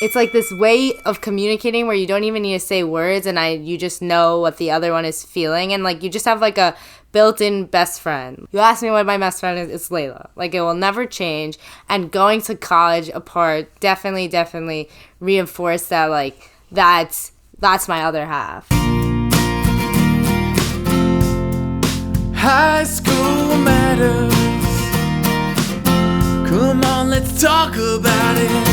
It's like this way of communicating where you don't even need to say words, and you just know what the other one is feeling, and like you just have like a built-in best friend. You ask me what my best friend is, it's Leila. Like, it will never change. And going to college apart definitely reinforced that, like, that's my other half. High school matters. Come on, let's talk about it.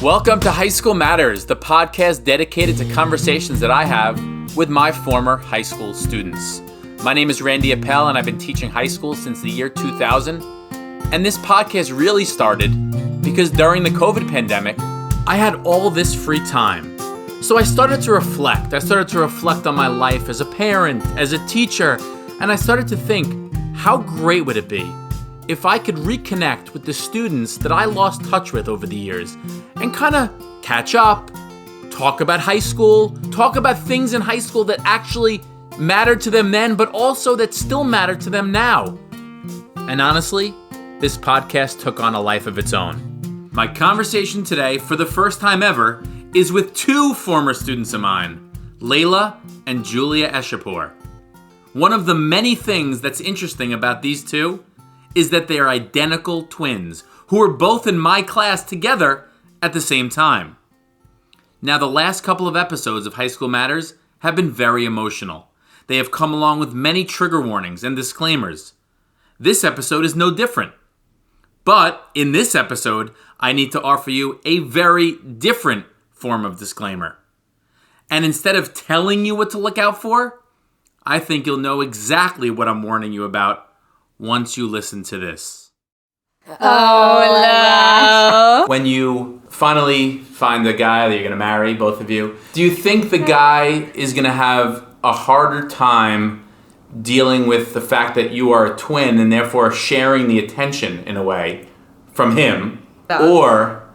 Welcome to High School Matters, the podcast dedicated to conversations that I have with my former high school students. My name is Randy Appel, and I've been teaching high school since the year 2000. And this podcast really started because during the COVID pandemic, I had all this free time. So I started to reflect. I started to reflect on my life as a parent, as a teacher, and I started to think, how great would it be if I could reconnect with the students that I lost touch with over the years and kind of catch up, talk about high school, talk about things in high school that actually mattered to them then, but also that still matter to them now. And honestly, this podcast took on a life of its own. My conversation today, for the first time ever, is with two former students of mine, Leila and Julia Eshaghpour. One of the many things that's interesting about these two is that they are identical twins who were both in my class together at the same time. Now, the last couple of episodes of High School Matters have been very emotional. They have come along with many trigger warnings and disclaimers. This episode is no different. But in this episode, I need to offer you a very different form of disclaimer. And instead of telling you what to look out for, I think you'll know exactly what I'm warning you about once you listen to this. Oh, no. When you finally find the guy that you're going to marry, both of you, do you think the guy is going to have a harder time dealing with the fact that you are a twin and therefore sharing the attention in a way from him? Or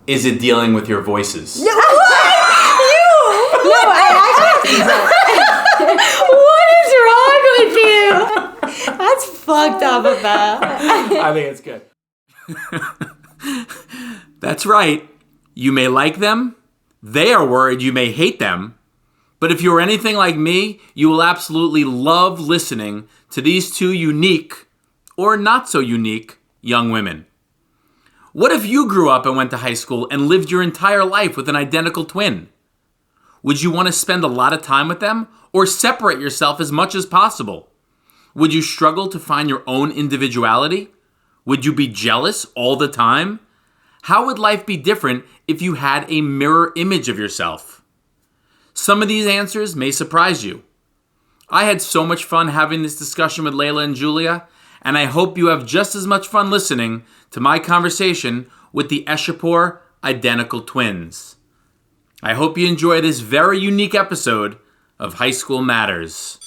is it dealing with your voices? No, what is wrong with you? That's fucked up about. I think it's good. That's right. You may like them. They are worried you may hate them. But if you're anything like me, you will absolutely love listening to these two unique, or not so unique, young women. What if you grew up and went to high school and lived your entire life with an identical twin? Would you want to spend a lot of time with them, or separate yourself as much as possible? Would you struggle to find your own individuality? Would you be jealous all the time? How would life be different if you had a mirror image of yourself? Some of these answers may surprise you. I had so much fun having this discussion with Leila and Julia, and I hope you have just as much fun listening to my conversation with the Eshaghpour identical twins. I hope you enjoy this very unique episode of High School Matters.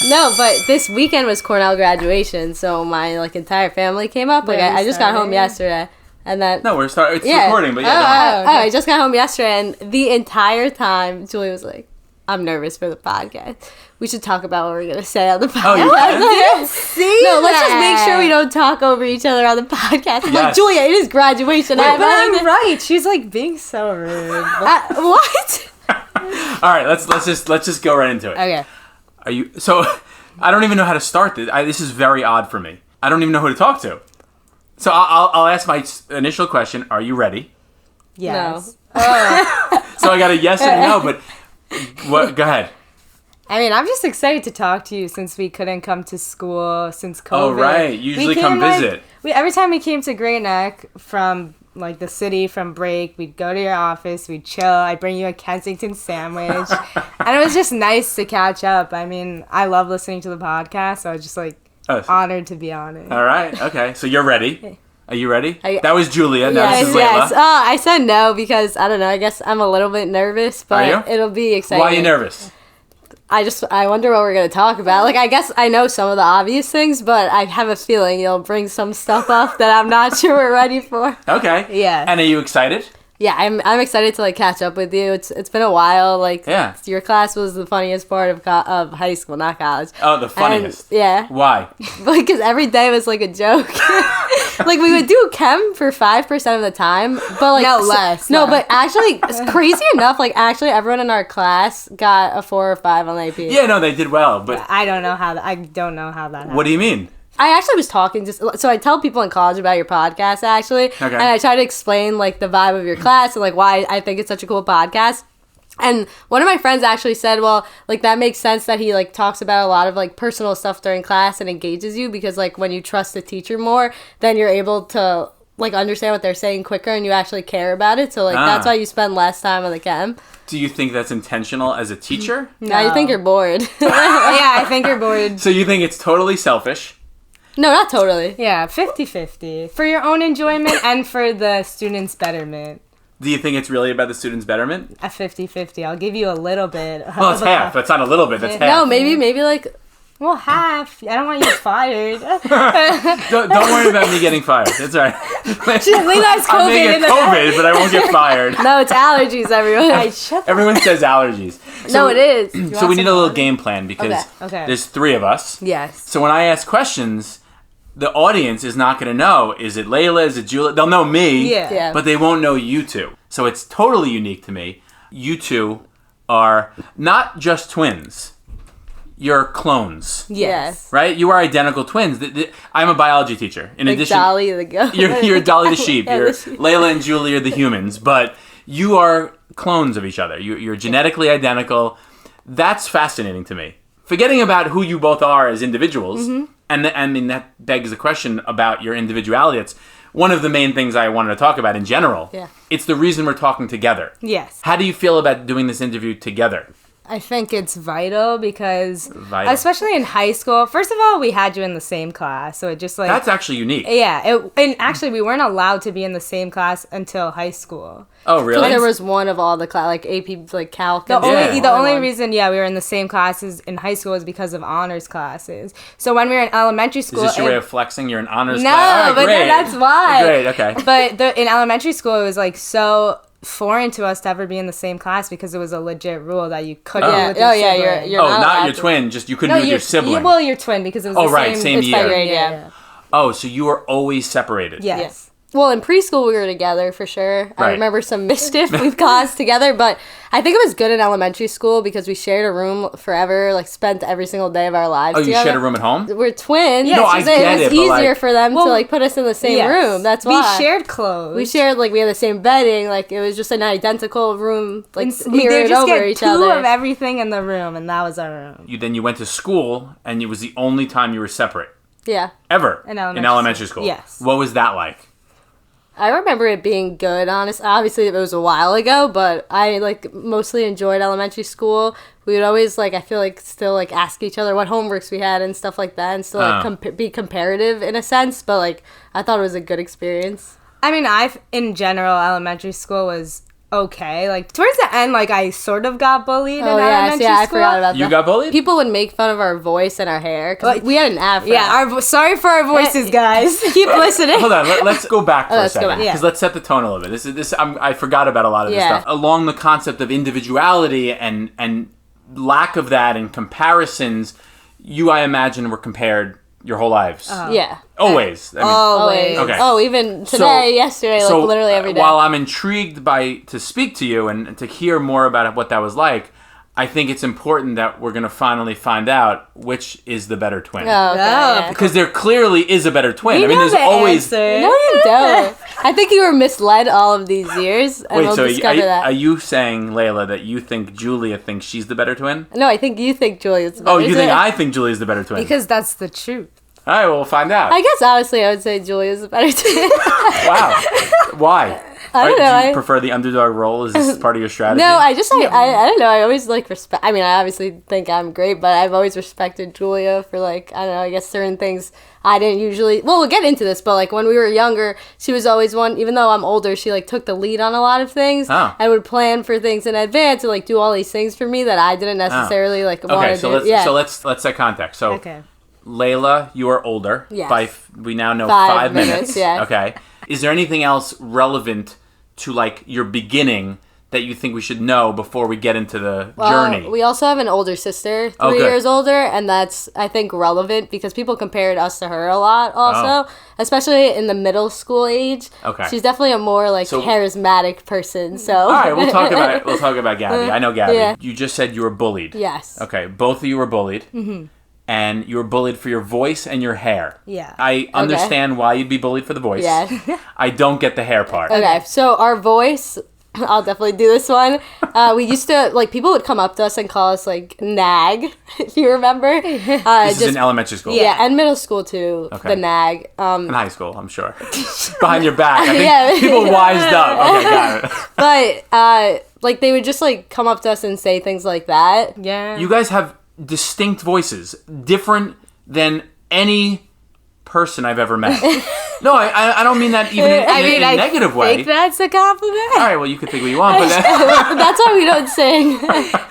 No, but this weekend was Cornell graduation, so my entire family came up. I just got home yesterday, and then no, it's recording, but yeah. Okay. I just got home yesterday, and the entire time Julie was like, "I'm nervous for the podcast. We should talk about what we're gonna say on the podcast." Oh, you didn't see No, let's just make sure we don't talk over each other on the podcast. I'm like, Julia, it is graduation. But I'm right. She's like being so rude. What? All right, let's just go right into it. Okay. Are you? So, I don't even know how to start this. This is very odd for me. I don't even know who to talk to. So I'll ask my initial question. Are you ready? Yes. No. So I got a yes and a no, but what? Go ahead. I mean, I'm just excited to talk to you since we couldn't come to school since COVID. Oh, right. You usually come visit. Every time we came to Great Neck from the city from break, we'd go to your office, we'd chill, I'd bring you a Kensington sandwich, and it was just nice to catch up. I mean, I love listening to the podcast, so I was just honored to be on it. All right, okay, so you're ready. Are you ready? That was Julia, now this is Leila. Yes. I said no because, I don't know, I guess I'm a little bit nervous, but it'll be exciting. Why are you nervous? I wonder what we're going to talk about. I guess I know some of the obvious things, but I have a feeling you'll bring some stuff up that I'm not sure we're ready for. Okay. Yeah. And are you excited? Yeah, I'm excited to catch up with you. It's been a while. Your class was the funniest part of high school, not college. Oh, the funniest. And, yeah. Why? Because every day was a joke. like we would do chem for 5% of the time, but like No, less. No, but actually, it's crazy enough. Like actually, everyone in our class got a 4 or 5 on AP. Yeah, no, they did well, but I don't know how that happened. what do you mean? I actually was talking so I tell people in college about your podcast actually, Okay. and I try to explain like the vibe of your class and like why I think it's such a cool podcast. And one of my friends actually said, well, like that makes sense that he like talks about a lot of like personal stuff during class and engages you because like when you trust the teacher more, then you're able to like understand what they're saying quicker and you actually care about it. So like that's why you spend less time on the chem. Do you think that's intentional as a teacher? No, you think you're bored. Yeah, I think you're bored. So you think it's totally selfish? No, not totally. Yeah, 50-50. For your own enjoyment and for the students' betterment. Do you think it's really about the students' betterment? A 50-50. I'll give you a little bit. Well, it's half. That's not a little bit. That's half. No, maybe like Well, half. I don't want you fired. Don't worry about me getting fired. It's all right. Lena has I may COVID. get COVID, but I won't get fired. no, it's allergies, everyone. Everyone says allergies. No, it is. So we need a little game plan because Okay. there's 3 of us. Yes. So when I ask questions, the audience is not going to know, is it Leila, is it Julia? They'll know me, Yeah. but they won't know you two. So it's totally unique to me. You two are not just twins. You're clones, Yes. right? You are identical twins. I'm a biology teacher. In Like addition, Dolly the goat. you're Dolly the sheep. Yeah, You're the sheep. Leila and Julia are the humans. But you are clones of each other. You're genetically identical. That's fascinating to me. Forgetting about who you both are as individuals, and I mean that begs the question about your individuality. It's one of the main things I wanted to talk about in general. Yeah. It's the reason we're talking together. Yes. How do you feel about doing this interview together? I think it's vital because, Vital. especially in high school, first of all, we had you in the same class. So it just like... That's actually unique. Yeah. And actually, we weren't allowed to be in the same class until high school. Oh, really? There was one of all the class, like AP, like calc. The and only stuff. the only reason, we were in the same classes in high school is because of honors classes. So when we were in elementary Is school... this your way of flexing? You're an honors No, class? All right, but great. that's why. Great, okay. But in elementary school, it was like so foreign to us to ever be in the same class because it was a legit rule that you couldn't be with your sibling. you're Oh, not not allowed your to. twin, just you couldn't be with your sibling. Well, your twin because it was Oh, the right, same same year. grade, yeah. Oh, so you were always separated. Yes. Well, in preschool we were together for sure. I Right. remember some mischief we've caused together, but I think it was good in elementary school because we shared a room forever, like spent every single day of our lives Oh, you together. shared a room at home? We're twins. No, I so get it it, was but, easier like- for them to like put us in the same Yes. room. That's why. We shared clothes. We shared like we had the same bedding. Like it was just an identical room, like We mirrored just over get each two other. of everything in the room, and that was our room. Then you went to school, and it was the only time you were separate. Yeah. Ever. In elementary school. Yes. What was that like? I remember it being good, honest. Obviously, it was a while ago, but I like mostly enjoyed elementary school. We would always like, I feel like, still like ask each other what homeworks we had and stuff like that, and still like be comparative in a sense. But like, I thought it was a good experience. I mean, in general, elementary school was okay. Like towards the end, like I sort of got bullied in elementary I school. forgot about You that. got bullied? People would make fun of our voice and our hair because Like- we had an afro. Yeah, sorry for our voices, guys. Keep listening. Hold on, let's go back for a let's go second back. because Yeah. let's set the tone a little bit. I forgot about a lot of this Yeah. stuff along the concept of individuality and lack of that and comparisons. You, I imagine, were compared your whole lives. Yeah. Always. I mean, Always. Okay. Oh, even today, yesterday, like literally every day. While I'm intrigued to speak to you and to hear more about what that was like, I think it's important that we're going to finally find out which is the better twin. Oh, okay, yeah. Because there clearly is a better twin. We I mean, know there's the always. answer. No, you don't. I think you were misled all of these years, and Wait, we'll so discover that. are you saying, Leila, that you think Julia thinks she's the better twin? No, I think you think Julia's the better Oh, you think twin. I think Julia's the better twin? Because that's the truth. All right, well, we'll find out. I guess honestly, I would say Julia's the better twin. Wow. Why? I don't know, Do you I- prefer the underdog role? Is this part of your strategy? No, I don't know. I always like respect. I mean, I obviously think I'm great, but I've always respected Julia for like I don't know. I guess certain things I didn't usually. Well, we'll get into this, but like when we were younger, she was always one. Even though I'm older, she like took the lead on a lot of things. Oh. I would plan for things in advance and like do all these things for me that I didn't necessarily like want Okay, to so do. let's set context. So, Okay. Leila, you are older. Yes. We now know 5 5 minutes. minutes, yeah. Okay. Is there anything else relevant to like your beginning that you think we should know before we get into the journey? We also have an older sister, 3 years older, and that's, I think, relevant because people compared us to her a lot also, especially in the middle school age. Okay. She's definitely a more, charismatic person, so... All right, we'll talk about Gabby. I know Gabby. Yeah. You just said you were bullied. Yes. Okay, both of you were bullied. Mm-hmm. And you were bullied for your voice and your hair. Yeah. I understand why you'd be bullied for the voice. Yeah. I don't get the hair part. Okay, so our voice... I'll definitely do this one. We used to, people would come up to us and call us, nag, if you remember. This is in elementary school? Yeah, and middle school, too, the nag. In high school, I'm sure. Behind your back. I think people wised up. Okay, got it. But, they would just, come up to us and say things like that. Yeah. You guys have distinct voices, different than any person I've ever met. No, I don't mean that even in a negative way. I think that's a compliment. All right, well, you can think what you want, but that's why we don't sing.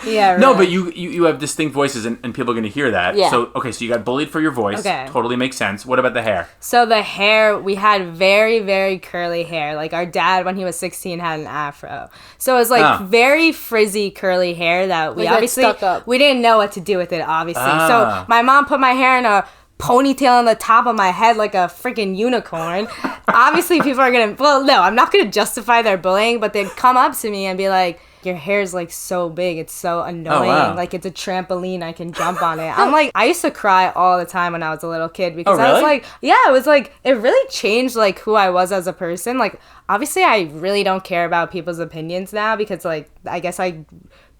Yeah, right. No, but you have distinct voices, and people are going to hear that. Yeah. So you got bullied for your voice. Okay. Totally makes sense. What about the hair? So the hair, we had very, very curly hair. Our dad, when he was 16, had an afro. So it was very frizzy, curly hair that we obviously stuck up. We didn't know what to do with it, obviously. So my mom put my hair in a ponytail on the top of my head like a freaking unicorn. Obviously, people are gonna... Well, no, I'm not gonna justify their bullying, but they'd come up to me and be like, your hair's so big, it's so annoying. Oh, wow. It's a trampoline, I can jump on it. I'm I used to cry all the time when I was a little kid because I was it was it really changed who I was as a person. Obviously I really don't care about people's opinions now because I guess I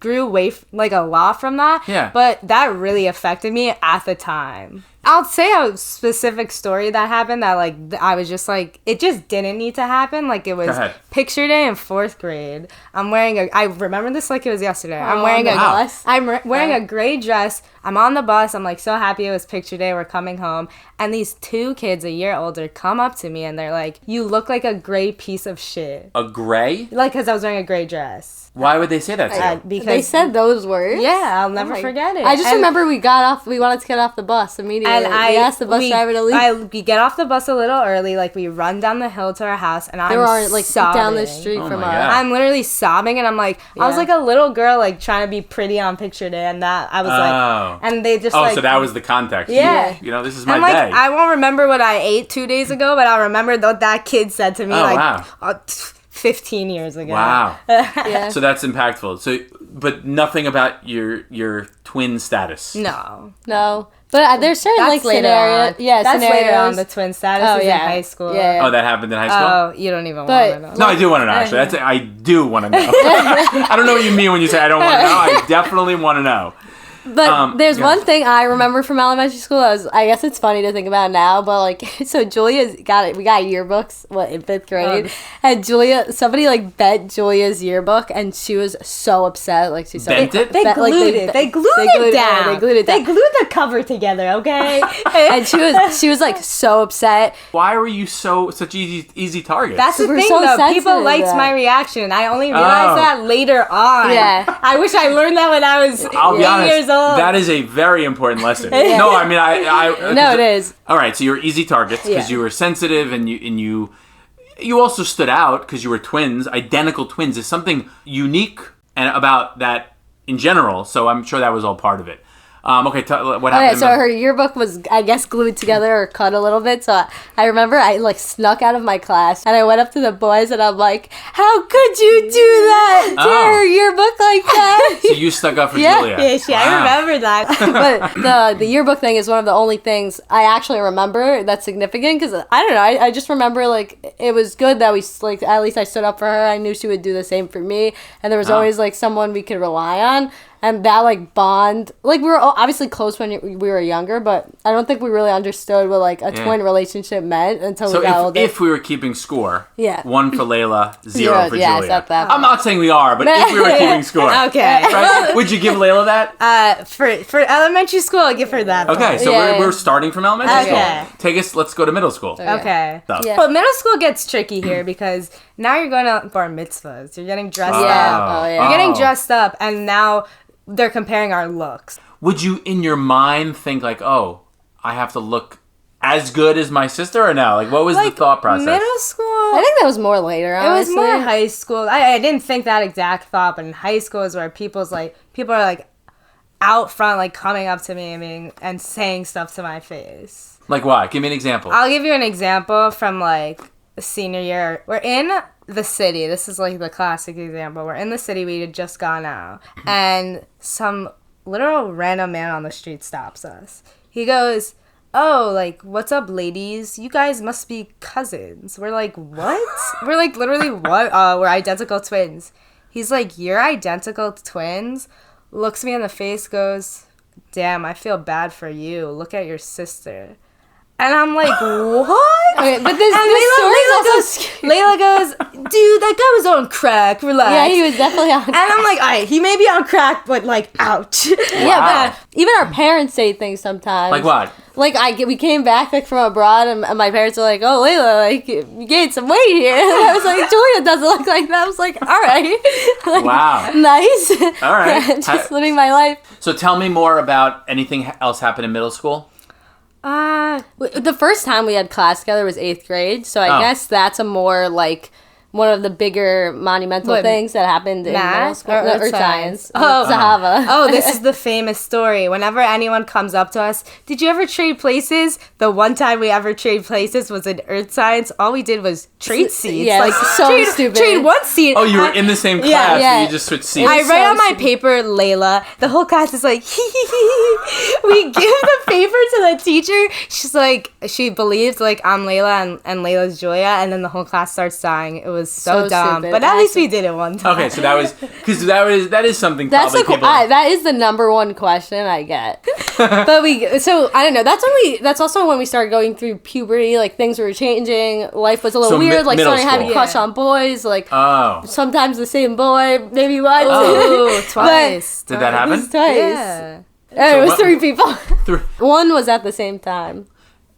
grew away a lot from that. Yeah. But that really affected me at the time. I'll say a specific story that happened that I was just it just didn't need to happen. It was picture day in 4th grade. I'm wearing I remember this like it was yesterday. I'm wearing wearing a gray dress. I'm on the bus. I'm so happy it was picture day. We're coming home. And these 2 kids a year older come up to me and they're like, you look like a gray piece of shit. A gray? Because I was wearing a gray dress. Why would they say that to you? Because they said those words? Yeah, I'll never forget it. I just remember we wanted to get off the bus immediately. And we asked the bus driver to leave. We get off the bus a little early, we run down the hill to our house, and I'm sobbing. Down the street from us. God. I'm literally sobbing, and I'm I was a little girl, trying to be pretty on picture day, and that I was and they just so that was the context. Yeah. This is my and day. I won't remember what I ate 2 days ago, but I remember what that kid said to me 15 years ago. Wow. Yeah. So that's impactful. So, but nothing about your twin status. No. But there's certain That's scenarios. Yeah, that's scenarios. later on. The twin status is in high school. Yeah. Oh, that happened in high school? Oh, you don't even want to know. No, I do want to know, actually. I do want to know. I don't know what you mean when you say I don't want to know. I definitely want to know. But there's one thing I remember from elementary school. I guess it's funny to think about now, but so Julia's got it. We got yearbooks in 5th grade, and somebody bet Julia's yearbook, and she was so upset. She bent it. They glued it. They glued it down. They glued it down. They glued the cover together. Okay. And she was so upset. Why were you such easy targets? That's the thing, so though. People liked sensitive. my reaction. I only realized that later on. Yeah. I wish I learned that when I was I'll be 8 honest, years old. that is a very important lesson. No, I mean, No, it is. All right, so you were easy targets because you were sensitive and you also stood out because you were twins. Identical twins is something unique and about that in general. So I'm sure that was all part of it. Okay, what happened? Okay, so her yearbook was, I guess, glued together or cut a little bit. So I remember I snuck out of my class and I went up to the boys and I'm like, "How could you do that? Tear her yearbook like that?" So you stuck up for Julia. Yeah, I remember that. But the yearbook thing is one of the only things I actually remember that's significant because I don't know. I just remember it was good that we at least I stood up for her. I knew she would do the same for me, and there was always someone we could rely on. And that, bond... we were obviously close when we were younger, but I don't think we really understood what, a twin relationship meant until we got older. If we were keeping score, 1 for Layla, 0 for yes, Julia. at that I'm not saying we are, but if we were keeping score. Okay. Right? Would you give Layla that? For elementary school, I'll give her that. Okay, so we're starting from elementary school. Let's go to middle school. Okay. Yeah. But middle school gets tricky here because now you're going to bar mitzvahs. You're getting dressed up. Oh, yeah. You're getting dressed up, and now they're comparing our looks. Would you, in your mind, think I have to look as good as my sister, or no? What was the thought process? Middle school, I think that was more later, honestly. It was more high school. I didn't think that exact thought, but in high school is where people are like out front, like coming up to me and saying stuff to my face. Like what? Give me an example. I'll give you an example from like senior year. We're in the city. This is like the classic example. We're in the city. We had just gone out, and some literal random man on the street stops us. He goes, "Oh, like, what's up, ladies? You guys must be cousins." We're like, "What?" We're like, literally, what? We're identical twins. He's like, "You're identical twins?" Looks me in the face, goes, "Damn, I feel bad for you. Look at your sister." And I'm like, what? Okay, but this Leila goes, "Dude, that guy was on crack. Relax." Yeah, he was definitely on crack. And I'm like, all right, he may be on crack, but like, ouch. Yeah, but even our parents say things sometimes. Like what? Like we came back like from abroad, and my parents were like, "Oh, Leila, like you gained some weight here." And I was like, "Julia doesn't look like that." I was like, "All right, like, Wow. nice." All right. Just living my life. So tell me more about anything else happened in middle school. The first time we had class together was 8th grade, so I guess that's a more like one of the bigger monumental things that happened in middle school. Or Earth science. Oh, Zahava. Oh, this is the famous story. Whenever anyone comes up to us, "Did you ever trade places?" The one time we ever trade places was in earth science. All we did was trade seats. Yeah, like so stupid. Trade one seat. Oh, you were in the same class, yeah. but you just switched seats. I so write on my stupid. paper, Layla. The whole class is like, we give the paper to the teacher. She's like, she believes like I'm Layla and Layla's Julia, and then the whole class starts dying. It was so dumb. stupid. But at least we did it one time. Okay, so that was because that is something That's probably people. that is the number one question I get. But so I don't know. That's also when we started going through puberty. Like things were changing. Life was a little So weird. Like middle starting having school. crush on boys. Like Oh, sometimes the same boy, maybe once. Oh, twice. did that It happen? was twice. Yeah. It was what- 3 people. Three. One was at the same time.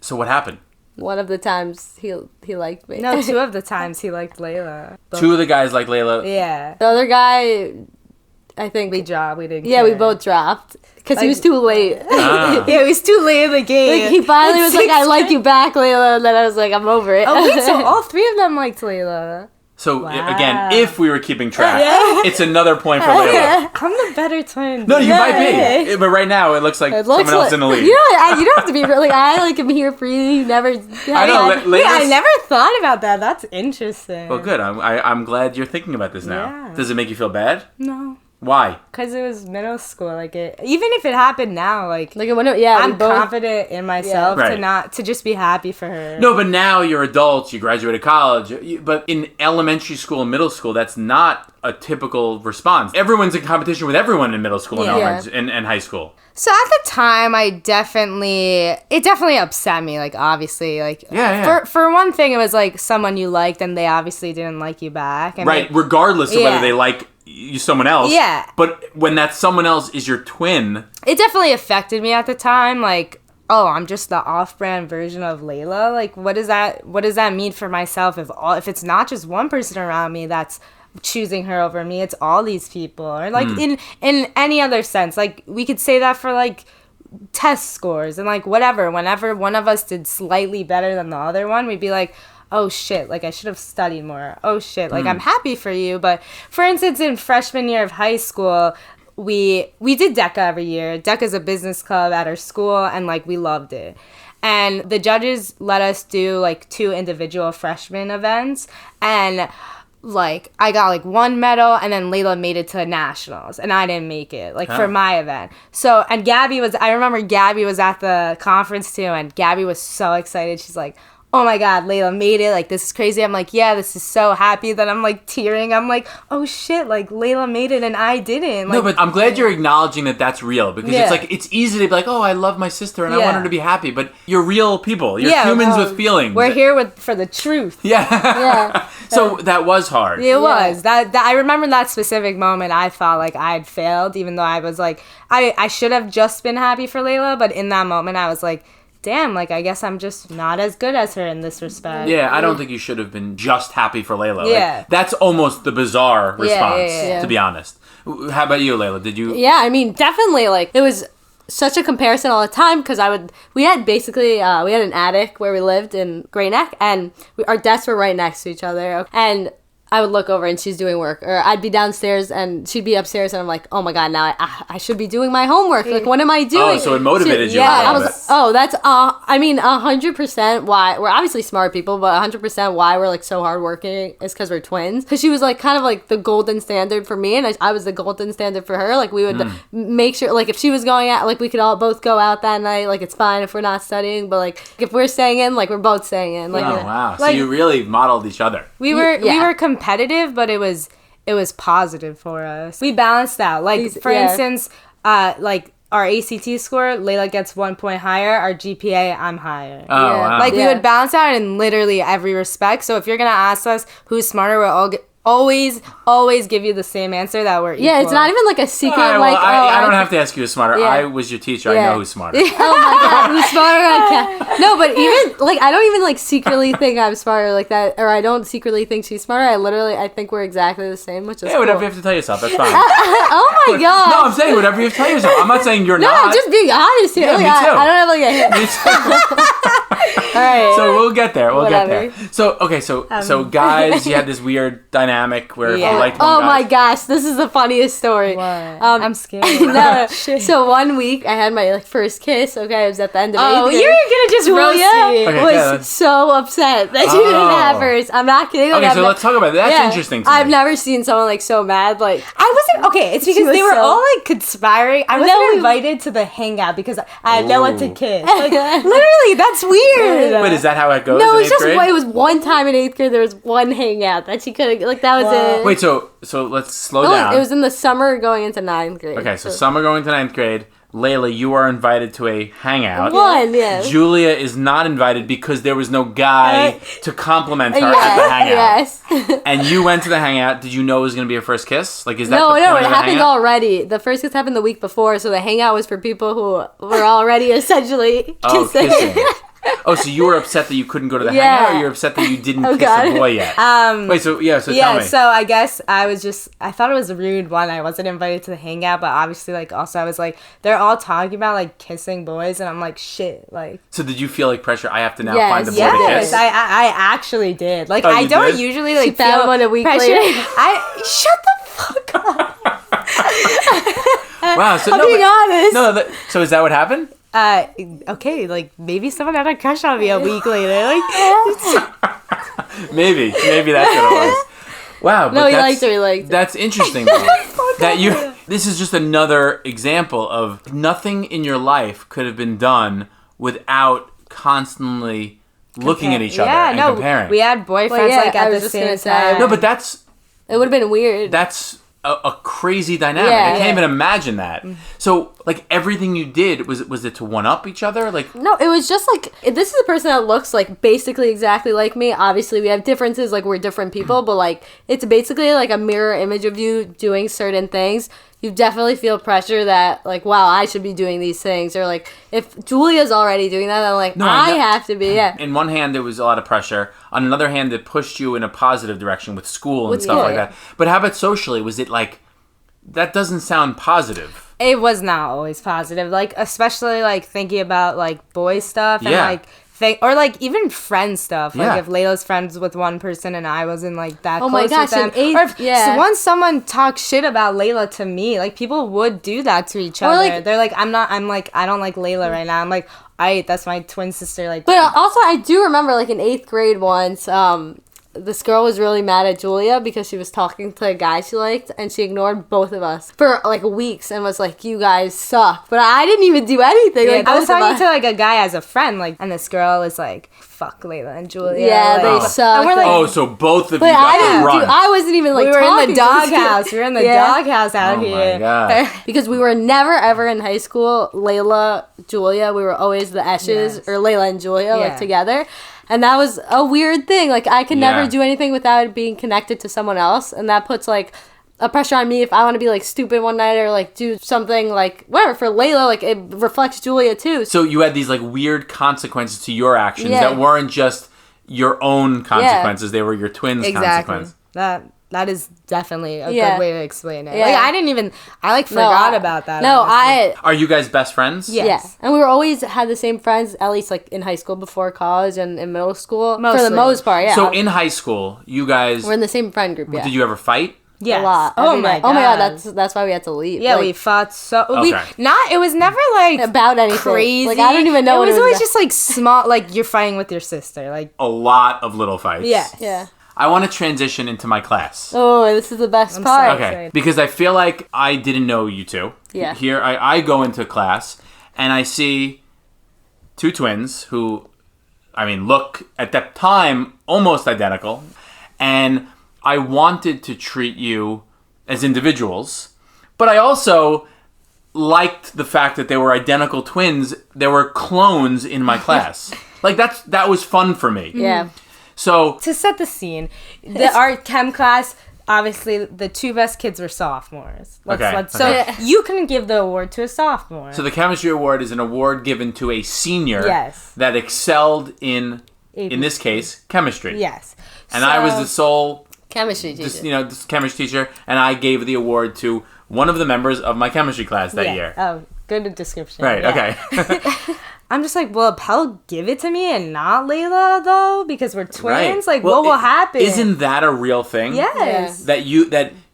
So what happened? One of the times he liked me. No, 2 of the times he liked Layla. Two of the guys like Layla. Yeah. The other guy, I think. We dropped. We didn't. Yeah, we care. both dropped because he was too late. Ah. Yeah, it was too late in the game. Like he finally was like, "I like you back, Layla," and then I was like, "I'm over it." Oh wait, so all 3 of them liked Layla. So Wow. again, if we were keeping track, Yeah. it's another point for Layla. I'm the better twin. No, you Yeah. might be. But right now, it looks like It looks someone else like- in the lead. You know, you don't have to be really. I like am here for you. You never. I know. Wait, I Layla's- never thought about that. That's interesting. Well, good. I'm glad you're thinking about this now. Yeah. Does it make you feel bad? No, Why? because it was middle school. Like even if it happened now, like Like when yeah, I'm we both. confident in myself Yeah. Right. to just be happy for her. No, but now you're adults. You graduated college. But in elementary school and middle school, that's not a typical response. Everyone's in competition with everyone in middle school and, Yeah. elementary, and high school. So at the time, it definitely upset me. Like obviously, like Yeah. For one thing, it was like someone you liked and they obviously didn't like you back. And Right. like, Regardless of Yeah. whether they like you, someone else. Yeah. But when that someone else is your twin. it definitely affected me at the time. Like, oh, I'm just the off-brand version of Layla. Like, what does that mean for myself if it's not just one person around me that's choosing her over me, it's all these people. Or like in any other sense, like we could say that for like test scores and like whatever. Whenever one of us did slightly better than the other one, we'd be like, oh shit, like I should have studied more. Oh shit, like I'm happy for you. But for instance, in freshman year of high school, we did DECA every year. DECA is a business club at our school, and like we loved it. And the judges let us do like 2 individual freshman events, and like I got like 1 medal, and then Layla made it to nationals and I didn't make it like for my event. So, and I remember Gabby was at the conference too, and Gabby was so excited. She's like, oh my god, Layla made it, like this is crazy. I'm like, yeah, this is so happy that I'm like tearing. I'm like, oh shit, like Layla made it and I didn't. Like, No, but I'm glad you're acknowledging that that's real, because Yeah. it's like it's easy to be like, oh, I love my sister and I Yeah. want her to be happy, but you're real people. You're Yeah, humans well, with feelings. we're here for the truth. Yeah. Yeah. So that was hard. It was that I remember that specific moment. I felt like I had failed, even though I was like, I should have just been happy for Layla, but in that moment I was like, damn, like I guess I'm just not as good as her in this respect. Yeah, I don't think you should have been just happy for Layla. Like, Yeah. that's almost the bizarre response, yeah. to be honest. How about you, Layla? Did you... Yeah, I mean, definitely, like, it was such a comparison all the time because we had an attic where we lived in Great Neck, and our desks were right next to each other, and I would look over and she's doing work, or I'd be downstairs and she'd be upstairs, and I'm like, oh my god, now I should be doing my homework. Like, what am I doing? Oh, so it motivated you. Yeah, a I little was. bit. Oh, that's 100% why we're obviously smart people, but 100% why we're like so hardworking is because we're twins. Because she was like kind of like the golden standard for me, and I was the golden standard for her. Like we would make sure, like if she was going out, like we could all both go out that night. Like it's fine if we're not studying, but like if we're staying in, like we're both staying in. Like, wow. So like, you really modeled each other. We were competitive, but it was positive for us. We balanced out. Like for instance, like our ACT score, Leila gets 1 point higher. Our GPA, I'm higher. Oh, wow. Like we would balance out in literally every respect. So if you're gonna ask us who's smarter, we'll always give you the same answer that we're equal. Yeah, it's not even like a secret. All right, like I don't have to ask you who's smarter. Yeah. I was your teacher. I know who's smarter. Oh my god, who's smarter? Okay. No, but even like I don't even like secretly think I'm smarter like that, or I don't secretly think she's smarter. I think we're exactly the same, which is Whatever cool. you have to tell yourself. That's fine. Oh my god. No, I'm saying whatever you have to tell yourself. I'm not saying you're No, not. I'm just being honest here. Yeah, Like, me too. I don't have like a hit. Me too. All right. So we'll get there. We'll Whatever. get there. So okay, so guys, you had this weird dynamic where if you liked one Oh guy. my gosh, this is the funniest story. What? I'm scared. No, so 1 week I had my like first kiss. Okay, it was at the end of Oh, 8th grade. you're gonna just roast me. Okay, was yeah, so upset that she didn't have hers. I'm not kidding. Like, Okay, so let's talk about that. That's interesting to me. I've never seen someone like so mad. Like I wasn't okay. It's She because was they were so- all like conspiring. I wasn't invited to the hangout because I had no one to Ooh. kiss. Like, literally, that's weird. Wait, is that how it goes? no, in it's eighth just grade? it was one time in 8th grade. There was one hangout that she could have like that was it. Wait, so let's slow No, down. it was in the summer going into 9th grade. Okay, so summer going to 9th grade. Layla, you are invited to a hangout. One, yeah. Julia is not invited because there was no guy to compliment her at the hangout. Yes. And you went to the hangout. Did you know it was going to be your first kiss? Like, is that No, the point it of the happened hangout? already. The first kiss happened the week before, so the hangout was for people who were already essentially Oh, kissing. kissing. Oh, so you were upset that you couldn't go to the Yeah. hangout, or you're upset that you didn't kiss God. a boy yet? Wait, so tell me. So I guess I thought it was rude when I wasn't invited to the hangout, but obviously like also I was like, they're all talking about like kissing boys, and I'm like, shit, like. So did you feel like pressure? I have to now Yes, find a boy to Yes, kiss? I actually did. Like Oh, I you don't did? usually She like found feel one a week pressure. later. Shut the fuck up. Wow, so I'm being honest. No, so is that what happened? Okay, like maybe someone had a crush on me a week later. Like, Maybe that's what it was. Wow, but No, he that's, liked her, he liked her. That's interesting, though. That you. This is just another example of nothing in your life could have been done without constantly looking at each other and comparing. we had boyfriends Well, yeah, like I at was the just same gonna say. time. No, but that's It would have been weird. a crazy dynamic. Yeah, I can't yeah. even imagine that. So, like, everything you did, was it to one-up each other? Like, No, it was just like this is a person that looks like basically exactly like me. Obviously, we have differences, like we're different people, but like it's basically like a mirror image of you doing certain things. You definitely feel pressure that like, wow, I should be doing these things, or like if Julia's already doing that, I'm like, I have to be. Yeah. in one hand, there was a lot of pressure. On another hand, it pushed you in a positive direction with school and stuff school, like yeah. that. But how about socially? Was it like, that doesn't sound positive. It was not always positive. Like especially like thinking about like boy stuff and Yeah. like or like even friend stuff. Like Yeah. if Layla's friends with one person and I wasn't like that Oh close my gosh, with them. in eighth- Or if yeah. once someone talks shit about Layla to me, like people would do that to each other. like- They're like, I'm like, I don't like Layla right now. I'm like, that's my twin sister. Like, But also, I do remember, like, in 8th grade once, this girl was really mad at Julia because she was talking to a guy she liked, and she ignored both of us for, like, weeks and was like, you guys suck. But I didn't even do anything. yeah, like, I was both of talking us. to like a guy as a friend, like, and this girl is like, fuck Layla and Julia. Yeah, like, they Oh. suck. And we're like, Oh, so both of you But I got didn't run. do, I wasn't even, like, we were in talking the to this kid. doghouse. We were in the Yeah. doghouse out Oh my here. God. Because we were never, ever in high school, Layla, Julia, we were always the Eshes, Yes. or Layla and Julia, like, Yeah. together. And that was a weird thing. Like, I could Yeah. never do anything without it being connected to someone else. And that puts, like, a pressure on me if I want to be, like, stupid one night or, like, do something, like, whatever. For Layla, like, it reflects Julia, too. So you had these, like, weird consequences to your actions Yeah. that weren't just your own consequences. They were your twins' Exactly. consequences. That That is definitely a Yeah. good way to explain it. Yeah. Like, I didn't even, I like forgot about that. No, honestly. Are you guys best friends? Yeah. Yeah, Yes. and we were always had the same friends, at least like in high school before college and in middle school. For Mostly. the most part, yeah. So in high school, you guys, we're in the same friend group, yeah. did you ever fight? Yes. A lot. Oh every my day. god. Oh my god, that's why we had to leave. Yeah, Like, we fought so. We Okay. not. It was never like about anything. crazy. Like, I don't even know It what was it was always about. just like small. Like you're fighting with your sister. Like A lot of little fights. yes. Yeah. I want to transition into my class. Oh, this is the best I'm part. sorry. Okay, Excited. because I feel like I didn't know you two. Yeah. Here, I go into class, and I see two twins who, I mean, look at that time almost identical, and I wanted to treat you as individuals, but I also liked the fact that they were identical twins. There were clones in my class. Like that was fun for me. Yeah. So To set the scene, the art chem class. Obviously, the two best kids were sophomores. Okay, So okay. you couldn't give the award to a sophomore. the chemistry award is an award given to a senior Yes. that excelled in AP. this case, chemistry. Yes. And I was the sole, Chemistry teacher. this chemistry teacher, and I gave the award to one of the members of my chemistry class that Yeah. year. Oh, good description. Right. Yeah. Okay. I'm just like, will Appel give it to me and not Layla though? Because we're twins. Right. Like, Well, what will happen? Isn't that a real thing? Yes. That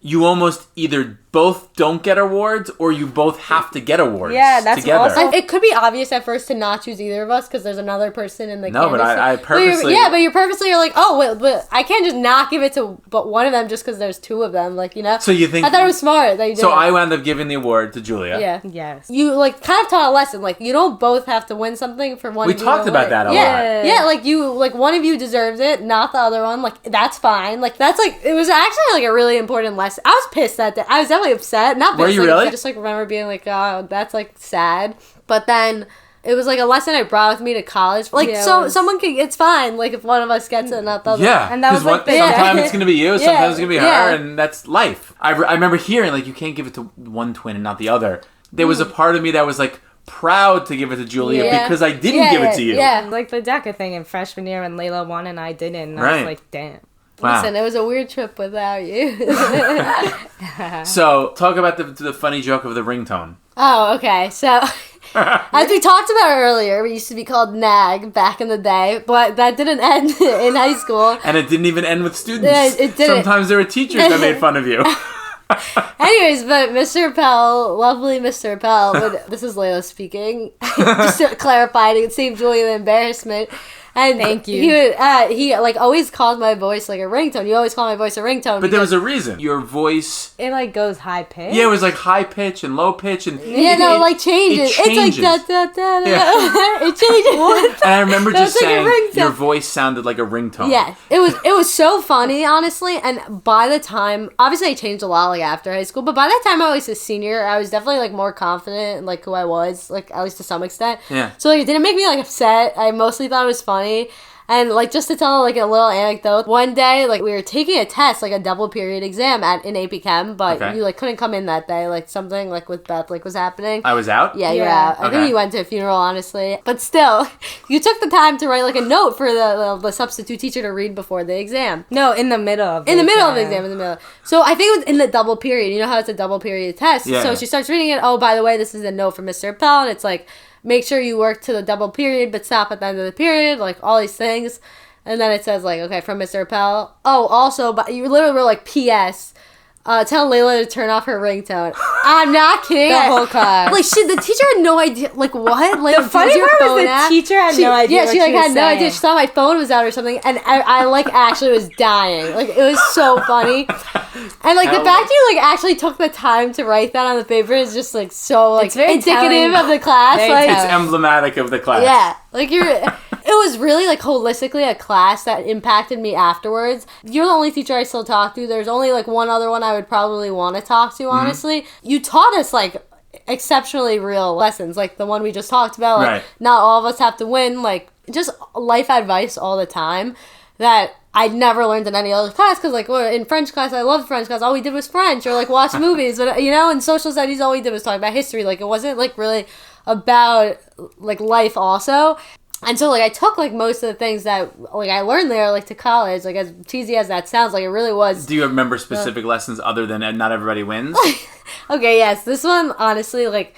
you almost either both don't get awards or you both have to get awards. Yeah, that's together. also- It could be obvious at first to not choose either of us because there's another person in the No, but candidacy. I purposely- But you're purposely, you're like, oh, wait, but I can't just not give it to but one of them just because there's two of them, like, you know? So you think? I thought it was smart that you did So it. I wound up giving the award to Julia. Yeah. Yes. You, like, kind of taught a lesson. Like, you don't both have to win something for one We of you talked to about win. that a yeah. lot. Yeah, like, one of you deserves it, not the other one. Like, that's fine. Like, that's, like, it was actually, like, a really important lesson. I was pissed that day. I was definitely upset. Not pissed. Were you like, really? I just, like, remember being like, oh, that's, like, sad. But then it was, like, a lesson I brought with me to college. Like, Yeah, it so was- someone could, it's fine. Like, if one of us gets it, not the other. Yeah, And that was 'cause like the- sometimes it's gonna be you, sometimes it's gonna be her, Yeah. and that's life. I remember hearing like you can't give it to one twin and not the other. There was a part of me that was like proud to give it to Julia Yeah. because I didn't give it to you. Yeah. Like the DECA thing in freshman year when Layla won and I didn't. And I Right. was like, damn. Wow. Listen, it was a weird trip without you. So talk about the funny joke of the ringtone. Oh, okay. So, as we talked about earlier, we used to be called NAG back in the day, but that didn't end in high school. And it didn't even end with students. Yeah, it didn't. Sometimes there were teachers that made fun of you. Anyways, but Mr. Pell, lovely Mr. Pell, this is Layla speaking, just to clarify to save Julia the embarrassment. And Thank you. He like always called my voice like a ringtone. You always call my voice a ringtone. But there was a reason. Your voice, It like goes high pitch. yeah, it was like high pitch and low pitch, and like changes. It changes. It's like da da da da. Yeah. It changes. And I remember That was just like a saying ringtone. your voice sounded like a ringtone. Yeah, it was so funny, honestly. And by the time, obviously, I changed a lot like after high school. But by that time, I was a senior. I was definitely like more confident in like who I was, like at least to some extent. Yeah. So like it didn't make me like upset. I mostly thought it was funny. And like just to tell like a little anecdote, one day like we were taking a test, like a double period exam in AP Chem, but Okay. you like couldn't come in that day, like something like with Beth like was happening. I was out. Yeah, you're Yeah. out. I Okay. think you went to a funeral, honestly. But still, you took the time to write like a note for the substitute teacher to read before the exam. No, in the middle of In the middle of the exam, in the middle. So I think it was in the double period. You know how it's a double period test? Yeah. So she starts reading it. Oh, by the way, this is a note from Mr. Appel. And it's like, make sure you work to the double period, but stop at the end of the period. Like, all these things. And then it says, like, okay, from Mr. Appel. Oh, also, but you literally were like, P.S. Tell Layla to turn off her ringtone. I'm not kidding. The whole class. Like, the teacher had no idea. Like, what? Like, The funny was your part was phone the out? teacher had no idea Yeah, what she like she was had no idea. saying. She thought my phone was out or something, and I like actually was dying. Like, it was so funny. And like the Hell. fact you like actually took the time to write that on the paper is just like so like It's very indicative telling. of the class. Very Like, It's telling. emblematic of the class. yeah, like it was really like holistically a class that impacted me afterwards. You're the only teacher I still talk to. There's only like one other one I would probably want to talk to, honestly. You taught us like exceptionally real lessons, like the one we just talked about. Like, Right. not all of us have to win. Like, just life advice all the time that I'd never learned in any other class, because like in French class, I loved French class, all we did was French, or like watch movies, but you know, in social studies all we did was talk about history. Like, it wasn't like really about like life also. And so, like, I took, like, most of the things that, like, I learned there, like, to college. Like, as cheesy as that sounds, like, it really was. Do you remember specific lessons other than Not Everybody Wins? Okay, yes. This one, honestly, like,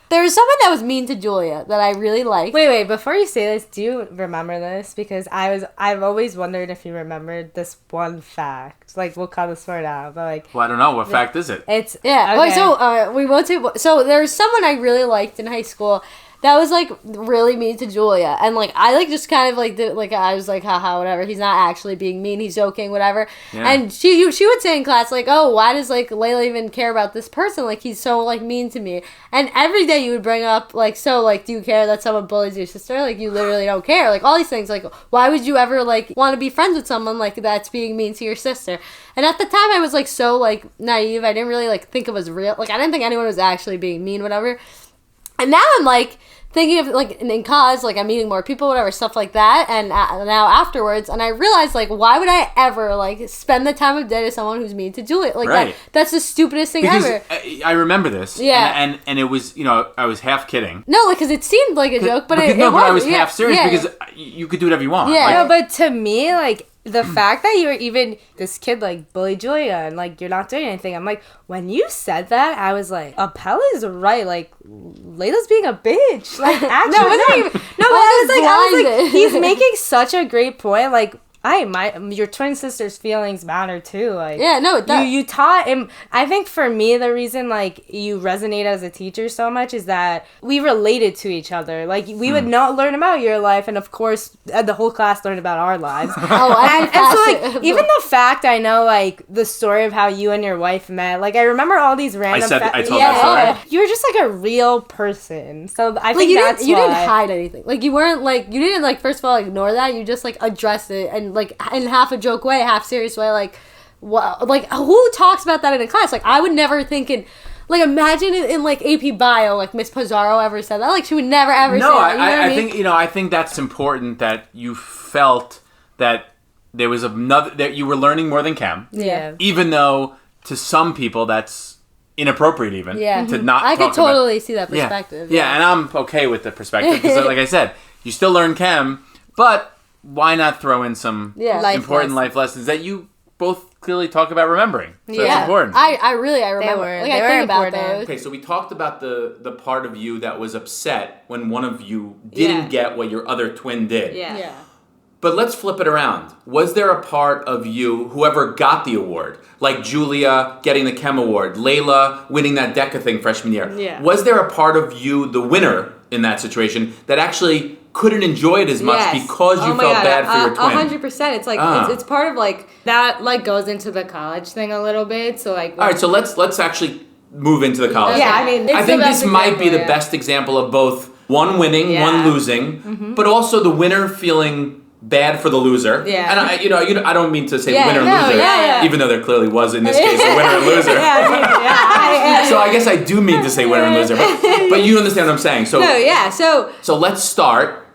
there was someone that was mean to Julia that I really liked. Wait, before you say this, do you remember this? Because I've always wondered if you remembered this one fact. Like, we'll cut this part out, but, like... Well, I don't know. What fact is it? It's... Yeah. Okay. Okay, so, we won't say... So, there was someone I really liked in high school that was, like, really mean to Julia. And, like, I, like, just kind of, like, did, like, I was like, haha, whatever. He's not actually being mean. He's joking, whatever. Yeah. And she would say in class, like, oh, why does, like, Leila even care about this person? Like, he's so, like, mean to me. And every day you would bring up, like, so, like, do you care that someone bullies your sister? Like, you literally don't care. Like, all these things. Like, why would you ever, like, want to be friends with someone, like, that's being mean to your sister? And at the time, I was, like, so, like, naive. I didn't really, like, think it was real. Like, I didn't think anyone was actually being mean, whatever. And now I'm, like... thinking of, like, in college, like, I'm meeting more people, whatever, stuff like that, and now afterwards, and I realized, like, why would I ever, like, spend the time of day to someone who's mean to Julia? Like, Right. that's the stupidest thing Because ever. I remember this. Yeah. And it was, you know, I was half kidding. No, like, because it seemed like a joke, but it But I was wasn't. half serious Yeah. because you could do whatever you want. Yeah. Like, No, but to me, like, the fact that you were even this kid, like, bullied Julia and, like, you're not doing anything. I'm like, when you said that, I was like, Appel is right. Like, Layla's being a bitch. Like, actually. No, it wasn't even. No, I was like, blinded. he's making such a great point. Like, your twin sister's feelings matter too. Like, Yeah, no, it does. you taught him. I think for me, the reason like you resonate as a teacher so much is that we related to each other. Like, we would not learn about your life, and of course, the whole class learned about our lives. and so like even the fact I know like the story of how you and your wife met. Like, I remember all these random. I told that story. You were just like a real person. So I like, think you that's didn't, you didn't why. hide anything. Like, you weren't, like, you didn't, like, first of all, ignore that. You just, like, addressed it, and, like, in half a joke way, half serious way, like, what, like, who talks about that in a class? Like, I would never think like, imagine in like, AP Bio, like, Miss Pizarro ever said that. Like, she would never, ever say that. You know what I mean? think, you know, I think that's important that you felt that there was that you were learning more than Cam. Yeah. Even though, to some people, that's inappropriate even. Yeah. To not I talk could totally see that Yeah. perspective. Yeah, and I'm okay with the perspective. Because, like I said, you still learn Chem, but why not throw in some Yeah. important life lessons that you both clearly talk about remembering? So Yeah. that's important. I remember. were- like, they I were think about important. those. Okay, so we talked about the part of you that was upset when one of you didn't get what your other twin did. Yeah. But let's flip it around. Was there a part of you, whoever got the award, like Julia getting the Chem Award, Leila winning that DECA thing freshman year, Yeah. was there a part of you, the winner in that situation, that actually couldn't enjoy it as much Yes. because you Oh my felt God, bad for your twin? 100%. It's like Ah. it's part of like That like goes into the college thing a little bit. So like All right, so let's actually move into the college. yeah. thing. I mean, I it's think the this best might be the example, yeah. best example of both one winning, Yeah. one losing, but also the winner feeling bad for the loser. Yeah. And I don't mean to say Yeah, winner and no, loser, yeah. even though there clearly was in this case a winner and loser. So I guess I do mean to say winner and loser, but you understand what I'm saying. So No, yeah. So let's start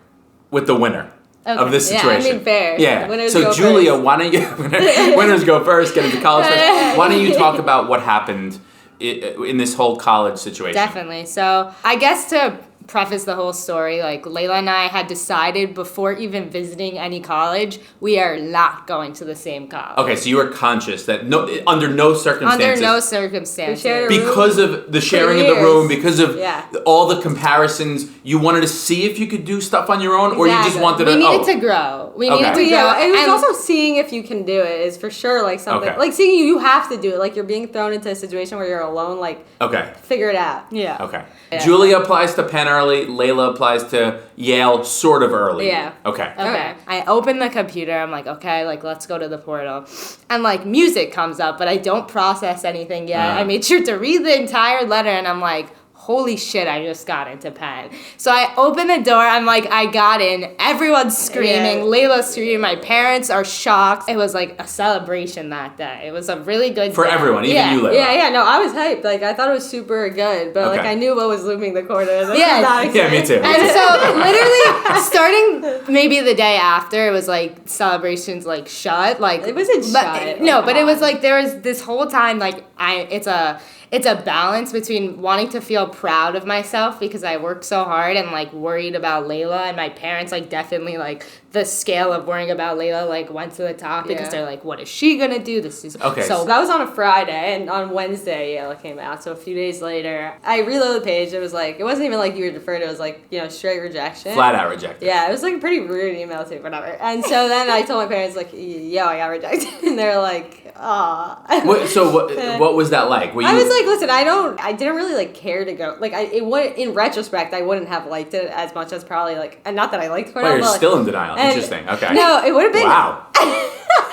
with the winner of this Yeah, I situation. mean, fair. Yeah. Winners So go Julia, first. why don't you winners go first, get into college first. Why don't you talk about what happened in this whole college situation? Definitely. So I guess to preface the whole story, like Leila and I had decided before even visiting any college, we are not going to the same college. Okay, so you were conscious that under no circumstances. Under no circumstances. We shared a room. Because of the sharing of the years. room, because of Yeah. all the comparisons, you wanted to see if you could do stuff on your own, or you just Exactly. wanted We to. needed to grow. We Okay. needed But to grow. yeah, it was And also seeing if you can do it is for sure like something Okay. like seeing you have to do it. Like, you're being thrown into a situation where you're alone. Like, Okay. figure it out. Yeah. Okay. Julia applies to Penn early. Layla applies to Yale sort of early. Yeah. Okay. Okay. I open the computer. I'm like, okay, like let's go to the portal. And like music comes up, but I don't process anything yet. I made sure to read the entire letter and I'm like, holy shit, I just got into Penn. So I open the door. I'm like, I got in. Everyone's screaming. Yeah. Layla's screaming. My parents are shocked. It was like a celebration that day. It was a really good For day. everyone, even Yeah. you, Layla. Yeah, no, I was hyped. Like, I thought it was super good, but like Okay. I knew what was looming the corner. This Yeah. is not Yeah, me exciting. too. And so literally starting maybe the day after, it was like celebrations like shut. Like It wasn't but- shut. No, Oh, but it was God. like there was this whole time like it's a balance between wanting to feel proud of myself because I worked so hard and like worried about Leila, and my parents like definitely like the scale of worrying about Leila like went to the top because they're like, what is she gonna do? This is okay. So that was on a Friday, and on Wednesday Yale came out. So a few days later, I reloaded the page. It was like, it wasn't even like you were deferred. It was like, you know, straight rejection. Flat out rejected. Yeah, it was like a pretty rude email too, whatever. And so then I told my parents like, yo, I got rejected, and they're like, aw. So what was that like? I was like, listen, I didn't really like care to go. Like in retrospect, I wouldn't have liked it as much as probably like, and not that I liked Cornell. Well, you're but, still in denial. Interesting. Okay. No, it would have been. Wow.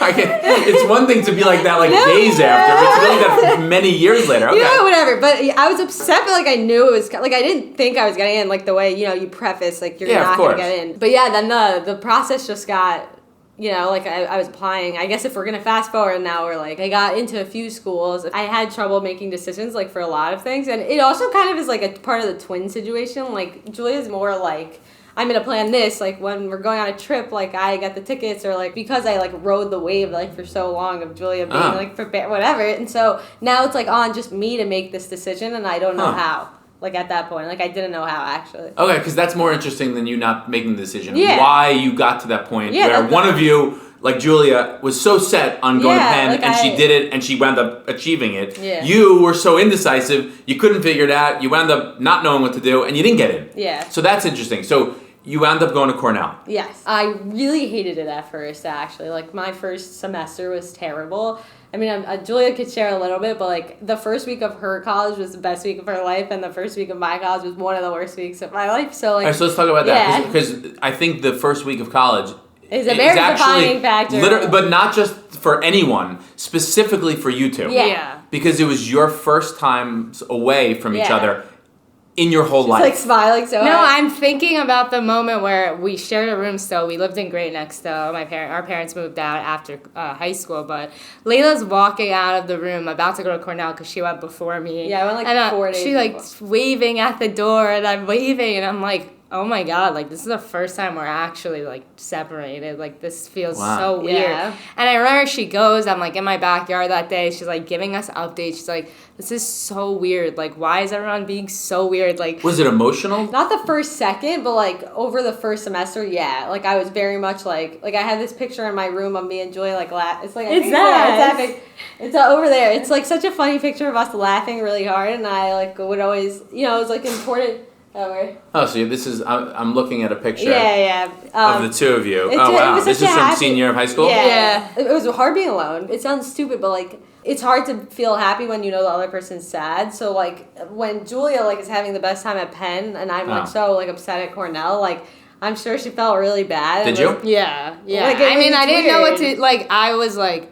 It's one thing to be like that like days after, but to be like that many years later. Okay. Yeah, whatever. But I was upset, but like I knew it was like I didn't think I was getting in, like the way you preface like you're not gonna get in. But yeah, then the process just got. Like I was applying. I guess if we're gonna fast forward now, we're like I got into a few schools. I had trouble making decisions like for a lot of things, and it also kind of is like a part of the twin situation. Like Julia's more like, I'm gonna plan this, like when we're going on a trip, like I got the tickets, or like because I like rode the wave like for so long of Julia being like prepared, whatever. And so now it's like on just me to make this decision, and I don't know how. Like at that point, like I didn't know how actually. Okay, because that's more interesting than you not making the decision. Yeah. Why you got to that point where one of you, like Julia, was so set on going to Penn, like and she did it, and she wound up achieving it. Yeah. You were so indecisive, you couldn't figure it out. You wound up not knowing what to do, and you didn't get in. Yeah. So that's interesting. So you wound up going to Cornell. Yes, I really hated it at first. Actually, like my first semester was terrible. I mean, Julia could share a little bit, but like the first week of her college was the best week of her life, and the first week of my college was one of the worst weeks of my life. So like, all right, so let's talk about that because I think the first week of college is a very defining factor. But not just for anyone, specifically for you two. Yeah. Because it was your first time away from each other in your whole life. Like smiling so No, hard. I'm thinking about the moment where we shared a room still. We lived in Great Neck still. Our parents moved out after high school, but Layla's walking out of the room about to go to Cornell because she went before me. Yeah, I went like 4 days She like waving at the door, and I'm waving, and I'm like, oh my god, like this is the first time we're actually like separated. Like this feels so weird. Yeah. And I remember she goes, I'm like in my backyard that day, she's like giving us updates. She's like, this is so weird. Like why is everyone being so weird? Like was it emotional? Not the first second, but like over the first semester, yeah. Like I was very much like I had this picture in my room of me and Joy like It's like it's epic. It's over there. It's like such a funny picture of us laughing really hard, and I like would always it was like important. Oh, so this is I'm looking at a picture. Of the two of you. It Wow, was this is from senior year of high school. Yeah. It was hard being alone. It sounds stupid, but like it's hard to feel happy when you know the other person's sad. So like when Julia like is having the best time at Penn, and I'm like so like upset at Cornell, like I'm sure she felt really bad. Did you? Yeah. Like, I mean, I didn't know what weird. to like. I was like.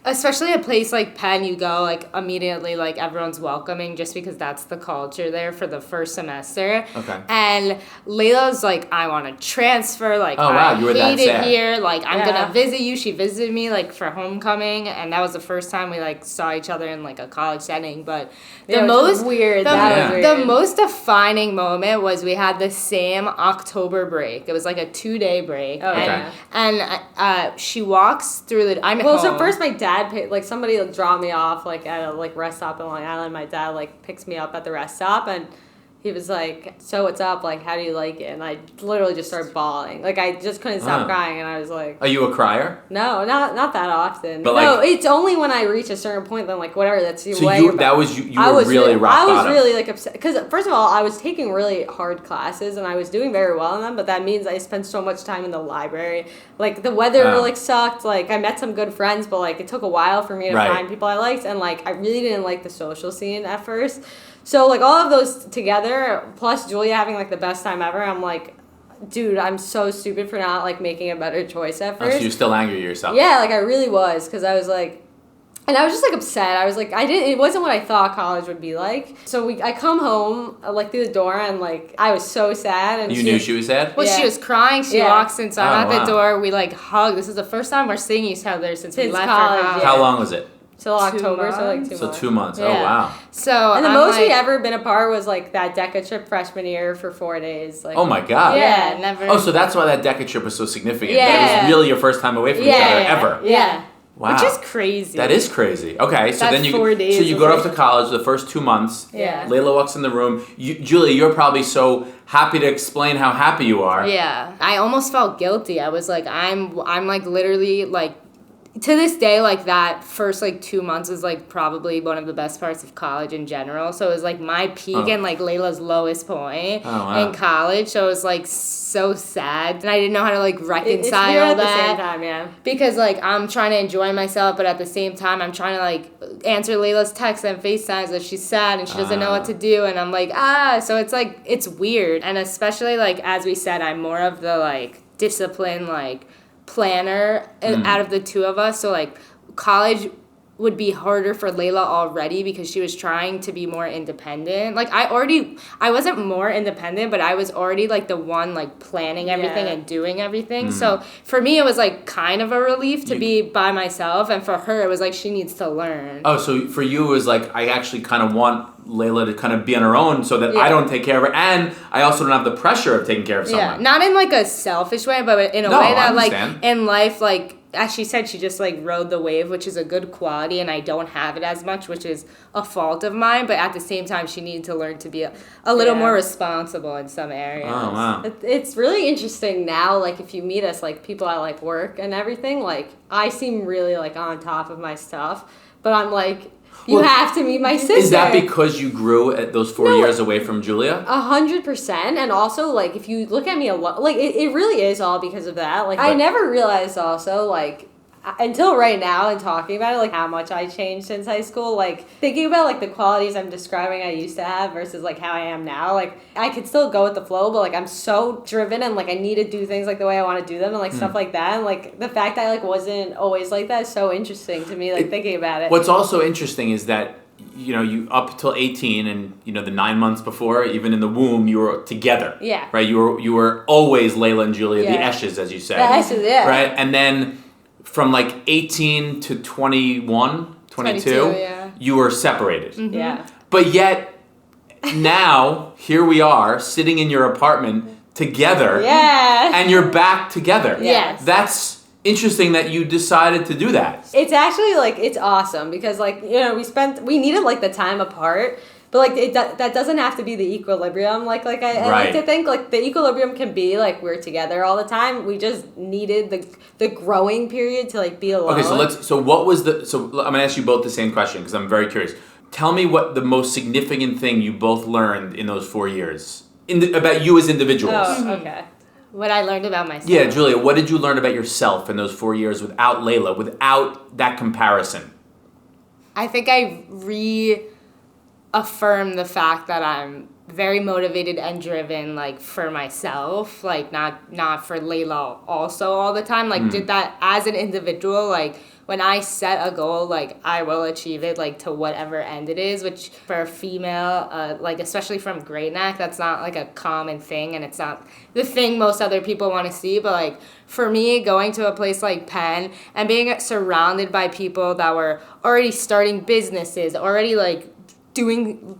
Especially a place like Penn, you go like immediately like everyone's welcoming just because that's the culture there for the first semester. Okay. And Layla's like, I want to transfer. Like, oh wow, you were that hate it sad. here. Like, I'm gonna visit you. She visited me like for homecoming, and that was the first time we like saw each other in like a college setting. But the most weird. The most defining moment was we had the same October break. It was like a 2-day break. Oh, and she walks through the. I'm at home. So first my dad like somebody will drop me off like at a like rest stop in Long Island. My dad like picks me up at the rest stop, and he was like, so what's up, like how do you like it? And I literally just started bawling. Like I just couldn't stop crying, and I was like, are you a crier? No, not that often. But no, like, it's only when I reach a certain point, then like whatever, that's your so way. you were really rock bottom. I was really like upset because first of all I was taking really hard classes, and I was doing very well in them, but that means I spent so much time in the library. Like the weather like sucked. Like I met some good friends, but like it took a while for me to find people I liked, and like I really didn't like the social scene at first. So, like, all of those together, plus Julia having, like, the best time ever, I'm like, dude, I'm so stupid for not, like, making a better choice at first. So you're still angry at yourself? Yeah, like, I really was, because I was, like, and I was just, like, upset. I was, like, it wasn't what I thought college would be like. So, I come home, like, through the door, and, like, I was so sad. And you knew she was sad? Well, she was crying. She walks in, so I'm at the door. We, like, hug. This is the first time we're seeing each other since we left college. our house. How long was it? Till October, so like 2 months. So 2 months. Yeah. Oh wow. So and the most we'd ever been apart was like that DECA trip freshman year for 4 days. Like, oh my god. Never. Oh, so that's why that DECA trip was so significant. Yeah. That was really your first time away from each other ever. Yeah. Wow. Which is crazy. That is crazy. Okay, so That's then you 4 days so you go away. off to college the first 2 months. Yeah. Leila walks in the room. Julia, you're probably so happy to explain how happy you are. Yeah, I almost felt guilty. I was like, I'm like literally like, to this day, like that first like 2 months is like probably one of the best parts of college in general. So it was like my peak and like Layla's lowest point in college. So it was like so sad, and I didn't know how to like reconcile at that. the same time, yeah. Because like I'm trying to enjoy myself, but at the same time I'm trying to like answer Layla's texts and FaceTimes that she's sad and she doesn't know what to do, and I'm like so it's like it's weird. And especially like as we said, I'm more of the like discipline like planner out of the two of us, so like college would be harder for Leila already because she was trying to be more independent. Like I wasn't more independent, but I was already like the one like planning everything and doing everything. So for me it was like kind of a relief to be by myself, and for her it was like she needs to learn. Oh, so for you it was like I actually kind of want Leila to kind of be on her own so that I don't take care of her, and I also don't have the pressure of taking care of someone. Yeah, not in like a selfish way, but in a way that like in life, like as she said, she just like rode the wave, which is a good quality, and I don't have it as much, which is a fault of mine. But at the same time, she needed to learn to be a little more responsible in some areas. Oh, wow. It's really interesting now, like if you meet us, like people at like work and everything, like I seem really like on top of my stuff, but I'm like, you have to meet my sister. Is that because you grew at those 4 years away from Julia? 100%. And also, like, if you look at me a lot, like, it really is all because of that. Like, I never realized also, like, until right now and talking about it, like, how much I changed since high school. Like, thinking about, like, the qualities I'm describing I used to have versus, like, how I am now. Like, I could still go with the flow, but, like, I'm so driven and, like, I need to do things, like, the way I want to do them and, like, stuff like that. And, like, the fact that I, like, wasn't always like that is so interesting to me, like, thinking about it. What's also interesting is that, you know, you up till 18 and, you know, the 9 months before, even in the womb, you were together. Yeah. Right? You were always Leila and Julia, the Eshes, as you said. The Eshes, yeah. Right? And then from like 18 to 21, 22, you were separated. Mm-hmm. Yeah. But yet, now, here we are, sitting in your apartment together. Yeah. And you're back together. Yes. That's interesting that you decided to do that. It's actually, like, it's awesome because, like, you know, we needed, like, the time apart. But, like, that doesn't have to be the equilibrium. Like I like to think, like, the equilibrium can be, like, we're together all the time. We just needed the growing period to, like, be alone. Okay, so what was so I'm going to ask you both the same question because I'm very curious. Tell me what the most significant thing you both learned in those 4 years about you as individuals. Oh, okay. What I learned about myself. Yeah, Julia, what did you learn about yourself in those 4 years without Leila, without that comparison? I think I reaffirmed the fact that I'm very motivated and driven, like, for myself, like, not for Leila also all the time. Like, did that as an individual, like, when I set a goal, like, I will achieve it, like, to whatever end it is, which for a female, like, especially from Great Neck, that's not, like, a common thing, and it's not the thing most other people want to see, but, like, for me, going to a place like Penn and being surrounded by people that were already starting businesses, already, like, doing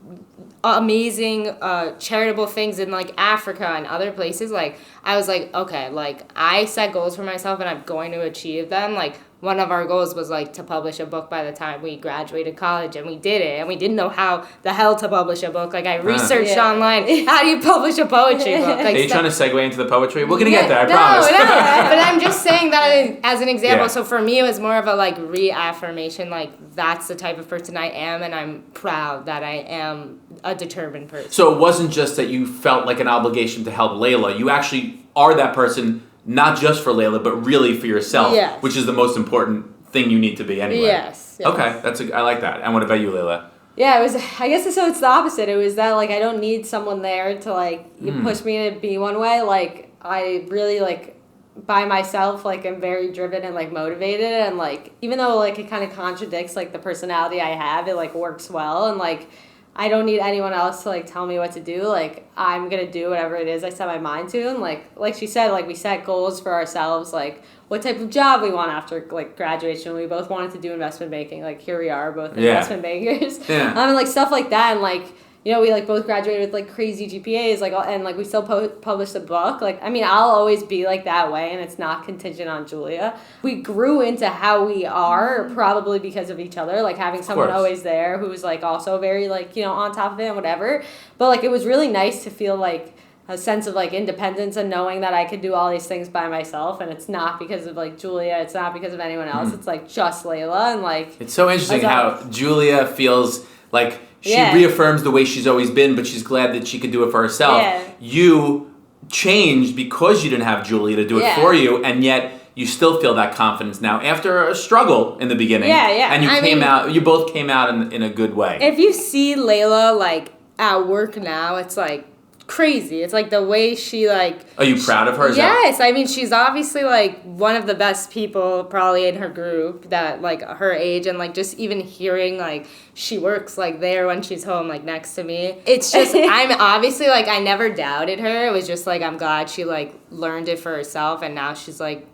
amazing charitable things in like Africa and other places, like I was like, okay, like I set goals for myself and I'm going to achieve them. Like one of our goals was like to publish a book by the time we graduated college, and we did it, and we didn't know how the hell to publish a book. Like I researched online, how do you publish a poetry book? Like, are you trying to segue into the poetry? We're gonna get there, I promise. No, but I'm just saying that as an example. So for me, it was more of a like reaffirmation, like that's the type of person I am, and I'm proud that I am a determined person. So it wasn't just that you felt like an obligation to help Leila. You actually are that person, not just for Leila, but really for yourself, which is the most important thing you need to be anyway. Yes. Okay, I like that. And what about you, Leila? Yeah, it was, I guess so it's the opposite. It was that, like, I don't need someone there to, like, push me to be one way. Like, I really, like, by myself, like, I'm very driven and, like, motivated. And, like, even though, like, it kind of contradicts, like, the personality I have, it, like, works well. And, like, I don't need anyone else to, like, tell me what to do. Like, I'm going to do whatever it is I set my mind to. And, like she said, like, we set goals for ourselves, like, what type of job we want after, like, graduation. We both wanted to do investment banking. Like, here we are, both investment bankers. Yeah. And, like, stuff like that. And, like, you know, we like both graduated with like crazy GPAs, like, and like we still published a book. Like, I mean, I'll always be like that way, and it's not contingent on Julia. We grew into how we are probably because of each other, like having someone always there who's like also very like, you know, on top of it and whatever. But like it was really nice to feel like a sense of like independence and knowing that I could do all these things by myself, and it's not because of like Julia, it's not because of anyone else. It's like just Leila, and like it's so interesting how Julia feels like she reaffirms the way she's always been, but she's glad that she could do it for herself. Yeah. You changed because you didn't have Julia to do it for you, and yet you still feel that confidence now after a struggle in the beginning. And you both came out in a good way. If you see Leila like at work now, it's like crazy. It's like the way she like... Are you proud of her? Yes. I mean, she's obviously like one of the best people probably in her group that like her age, and like just even hearing like she works like there when she's home like next to me. It's just, I'm obviously like, I never doubted her. It was just like, I'm glad she like learned it for herself, and now she's like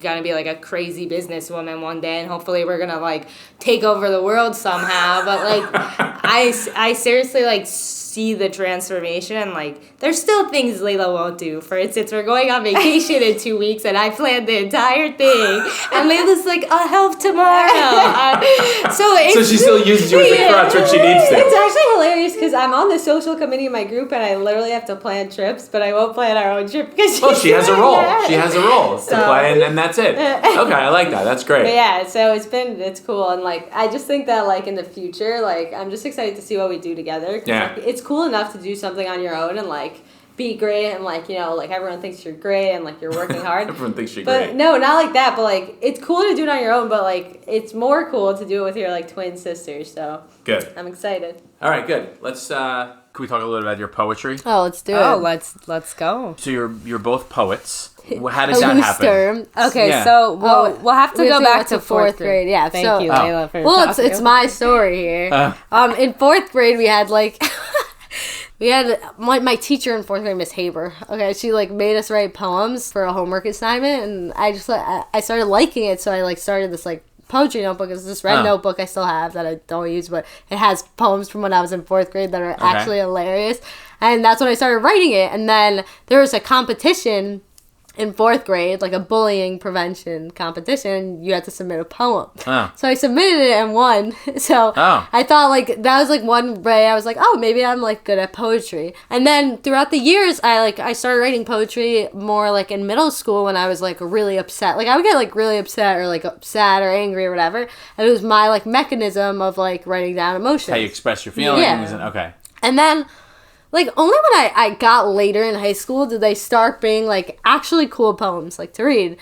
gonna be like a crazy businesswoman one day, and hopefully we're gonna like take over the world somehow. But like I seriously like see the transformation, and like there's still things Leila won't do. For instance, we're going on vacation in 2 weeks, and I planned the entire thing, and Leila's like, I'll help tomorrow. So she still uses you as a crutch when she needs to. It's actually hilarious because I'm on the social committee of my group, and I literally have to plan trips, but I won't plan our own trip because she has a role. She has a role to play, and that's it. Okay, I like that. That's great. But yeah, so it's cool, and like I just think that like in the future, like I'm just excited to see what we do together. Yeah. Like, it's cool enough to do something on your own and like be great, and like, you know, like everyone thinks you're great and like you're working hard. Everyone thinks you're but great. No, not like that. But like it's cool to do it on your own, but like it's more cool to do it with your like twin sisters. So good. I'm excited. All right, good. Let's can we talk a little bit about your poetry? Oh, let's do it. Oh, let's go. So you're both poets. How did that happen? Okay, so we'll have to go back to fourth grade. Yeah, thank you, Leila, for talking. It's my story here. In fourth grade, we had like my teacher in fourth grade, Miss Haber. Okay, she like made us write poems for a homework assignment, and I just I started liking it, so I like started this like poetry notebook. It's this red notebook I still have that I don't use, but it has poems from when I was in fourth grade that are actually hilarious, and that's when I started writing it. And then there was a competition in fourth grade, like a bullying prevention competition. You had to submit a poem. So I submitted it and won. So I thought like that was like one way I was like, oh, maybe I'm like good at poetry. And then throughout the years, I started writing poetry more like in middle school when I was like really upset. Like I would get like really upset or like sad or angry or whatever. And it was my like mechanism of like writing down emotions. How you express your feelings. Yeah. Okay. And then like, only when I got later in high school did they start being, like, actually cool poems, like, to read.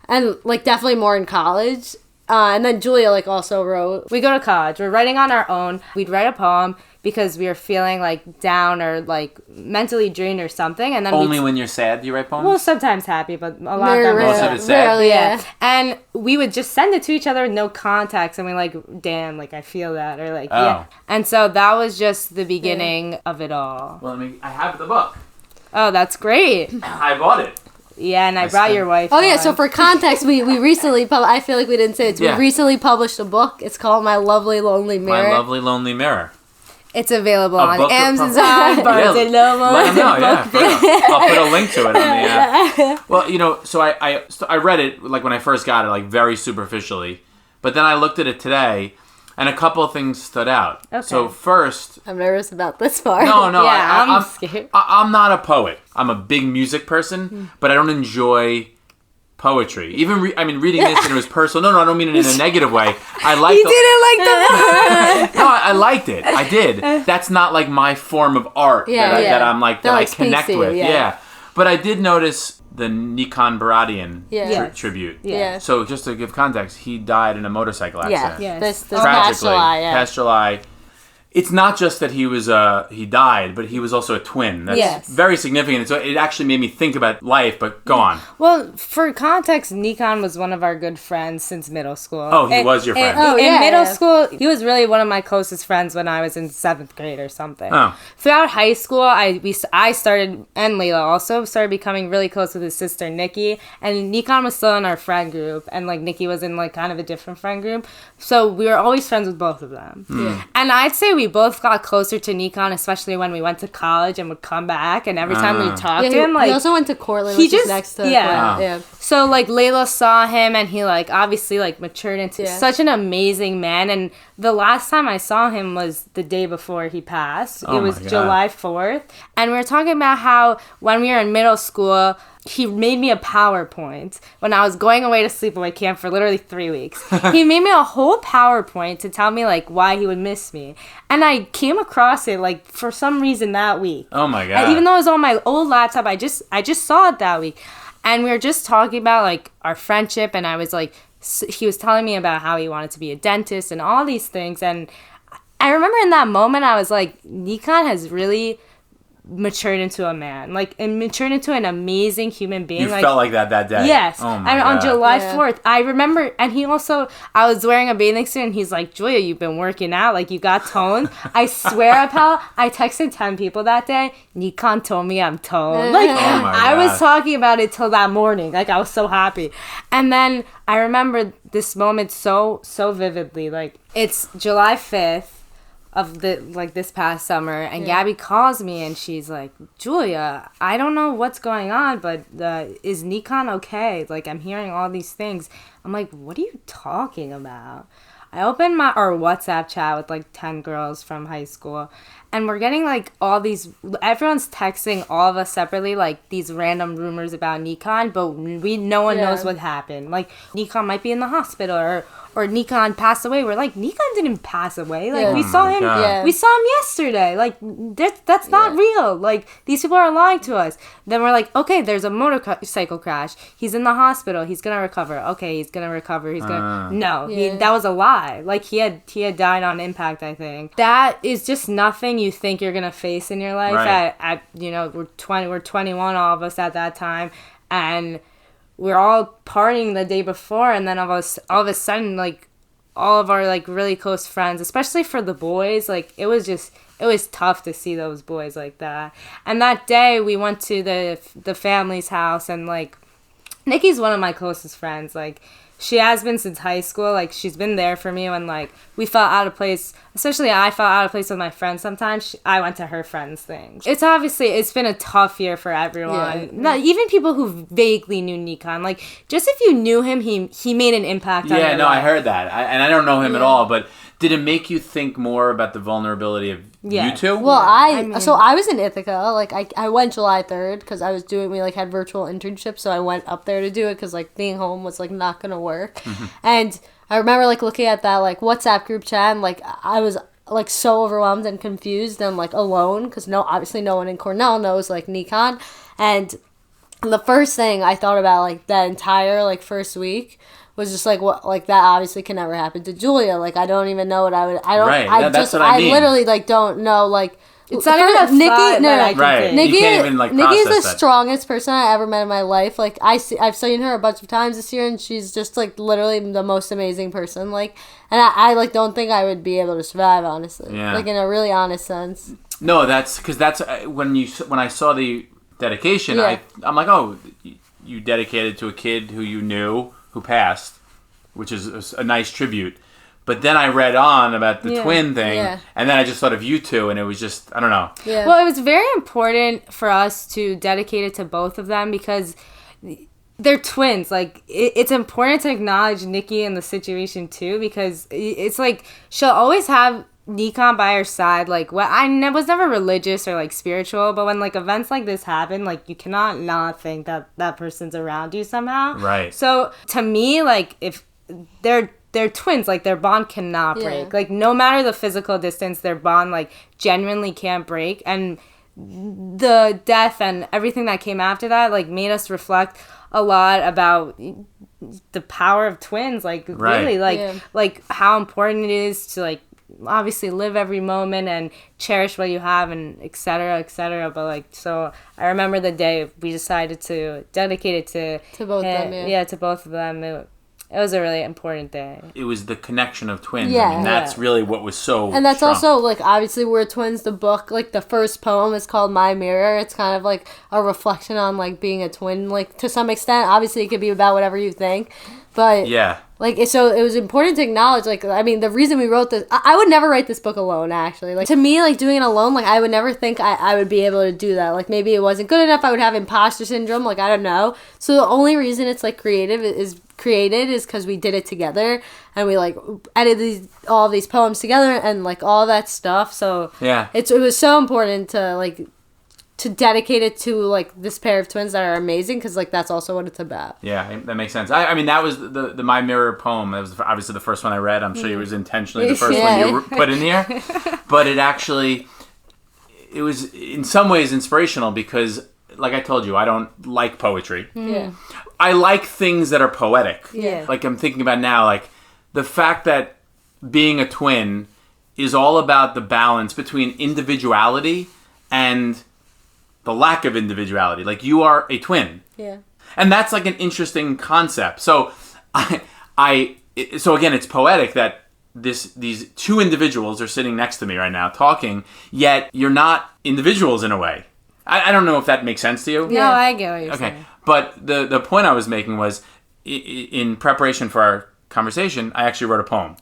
And, like, definitely more in college. And then Julia, like, also wrote. We go to college. We're writing on our own. We'd write a poem because we were feeling, like, down or, like, mentally drained or something. And then only when you're sad do you write poems? Well, sometimes happy, but a lot of most of it's sad. Rarely, yeah. And we would just send it to each other with no context. And we're like, damn, like, I feel that. Or, like, yeah. And so that was just the beginning of it all. Well, I have the book. Oh, that's great. I bought it. Yeah, and I brought your wife. Oh, yeah, so for context, we recently I feel like we didn't say it. We recently published a book. It's called My Lovely Lonely Mirror. My Lovely Lonely Mirror. It's available on Amazon, Barnes & Noble. Let them know, I'll put a link to it on the Well, you know, so I read it, like, when I first got it, like, very superficially. But then I looked at it today, and a couple of things stood out. Okay. So first... I'm nervous about this part. No, yeah, I'm scared. I'm not a poet. I'm a big music person, but I don't enjoy poetry. Even reading this and it was personal. No, I don't mean it in a negative way. I like. You didn't like the book. No, I liked it. I did. That's not like my form of art that I'm like that I connect with. Yeah. But I did notice the Nikon Baradian tribute. Yeah. So just to give context, he died in a motorcycle accident. Yeah. This past July. Yeah. Past July. It's not just that he died, but he was also a twin. That's very significant. So it actually made me think about life, but go on. Well, for context, Nikon was one of our good friends since middle school. Oh, he was your friend. In middle school, he was really one of my closest friends when I was in 7th grade or something. Oh. Throughout high school, I started, and Leila also, started becoming really close with his sister, Nikki. And Nikon was still in our friend group, and like Nikki was in like kind of a different friend group. So we were always friends with both of them. And I'd say we both got closer to Nikon, especially when we went to college and would come back. And every time we talked to him, like... He also went to Cortland, he which is next to... Yeah. So, like, Leila saw him, and he, like, obviously, like, matured into such an amazing man. And the last time I saw him was the day before he passed. It was July 4th. And we were talking about how when we were in middle school... He made me a PowerPoint when I was going away to sleepaway camp for literally 3 weeks. He made me a whole PowerPoint to tell me, like, why he would miss me. And I came across it, like, for some reason that week. Oh, my God. And even though it was on my old laptop, I just saw it that week. And we were just talking about, like, our friendship. And I was, like, he was telling me about how he wanted to be a dentist and all these things. And I remember in that moment, I was like, Nikon has really... matured into a man, like, and matured into an amazing human being. You felt like that day. Yes. Oh my and God. on July 4th, I remember, and he also, I was wearing a bathing suit, and he's like, Julia, you've been working out, like, you got toned. I swear, pal, I texted 10 people that day. Nikon told me I'm toned. Like, I was talking about it till that morning. Like, I was so happy. And then I remember this moment so vividly. Like, it's July 5th. Of this past summer, and Gabby calls me and she's like, Julia, I don't know what's going on, but is Nikon okay? Like, I'm hearing all these things. I'm like, what are you talking about? I opened our WhatsApp chat with like 10 girls from high school, and we're getting like all these, everyone's texting all of us separately, like these random rumors about Nikon, but no one knows what happened. Like, Nikon might be in the hospital, or Nikon passed away. We're like, Nikon didn't pass away. Like, we saw him. We saw him yesterday. Like, that's not real. Like, these people are lying to us. Then we're like, okay, there's a motorcycle crash. He's in the hospital. He's gonna recover. Okay, he's gonna recover. He's gonna that was a lie. Like, he had died on impact, I think. That is just nothing you think you're gonna face in your life. Right. At we're 21, all of us at that time, and we're all partying the day before, and then all of a sudden, like, all of our, like, really close friends, especially for the boys, like, it was tough to see those boys like that. And that day, we went to the family's house, and, like, Nikki's one of my closest friends. Like, she has been since high school. Like, she's been there for me when, like, we felt out of place. Especially I felt out of place with my friends sometimes. I went to her friends' thing. It's been a tough year for everyone. Yeah. Even people who vaguely knew Nikon. Like, just if you knew him, he made an impact on your life. I heard that. And I don't know him at all, but did it make you think more about the vulnerability of you two? Well, I was in Ithaca. Like, I went July 3rd because we, like, had virtual internships, so I went up there to do it because, like, being home was, like, not going to work. Mm-hmm. And I remember, like, looking at that, like, WhatsApp group chat, and, like, I was, like, so overwhelmed and confused and, like, alone because obviously no one in Cornell knows, like, Nikon. And the first thing I thought about, like, that entire, like, first week was just like, what, like, that obviously can never happen to Julia. Like, I don't even know what I would. I literally, like, don't know, like. It's not even a Nikki. Nikki, you can't even, like, Nikki is the strongest person I ever met in my life. Like, I've seen her a bunch of times this year, and she's just, like, literally the most amazing person. Like, and I like, don't think I would be able to survive, honestly. Yeah. Like, in a really honest sense. No, that's when I saw the dedication, I'm like, oh, you dedicated to a kid who you knew who passed, which is a nice tribute. But then I read on about the twin thing, and then I just thought of you two, and it was just, I don't know. Yeah. Well, it was very important for us to dedicate it to both of them because they're twins. Like, it's important to acknowledge Nikki in the situation, too, because it's like she'll always have Nikon by her side. Like, I was never religious or, like, spiritual, but when, like, events like this happen, like, you cannot not think that that person's around you somehow. Right. So, to me, like, if they're twins, like, their bond cannot break. Like, no matter the physical distance, their bond, like, genuinely can't break. And the death and everything that came after that, like, made us reflect a lot about the power of twins. Like, really, like, how important it is to, like, obviously live every moment and cherish what you have, and et cetera, but, like, so I remember the day we decided to dedicate it to both of them. To both of them. It was a really important day. It was the connection of twins. Yeah. I mean, that's really what was so And that's strong. Also, like, obviously we're twins. The book, like, the first poem is called My Mirror. It's kind of, like, a reflection on, like, being a twin, like, to some extent. Obviously, it could be about whatever you think. But, Like, so it was important to acknowledge, like, I mean, the reason we wrote this, I would never write this book alone, actually. Like, to me, like, doing it alone, like, I would never think I would be able to do that. Like, maybe it wasn't good enough. I would have imposter syndrome. Like, I don't know. So the only reason it's, like, created is because we did it together. And we, like, edited all these poems together and, like, all that stuff. So yeah, it was so important to, like, to dedicate it to, like, this pair of twins that are amazing, because, like, that's also what it's about. Yeah, that makes sense. I mean, that was the My Mirror poem. That was obviously the first one I read. I'm sure it was intentionally the first one you put in here. But it was in some ways inspirational because, like I told you, I don't like poetry. Yeah. I like things that are poetic. Yeah. Like I'm thinking about now, like the fact that being a twin is all about the balance between individuality and the lack of individuality. Like you are a twin. Yeah. And that's like an interesting concept. So so again, it's poetic that these two individuals are sitting next to me right now talking, yet you're not individuals in a way. I don't know if that makes sense to you. No, I get what you're saying. But the point I was making was in preparation for our conversation, I actually wrote a poem.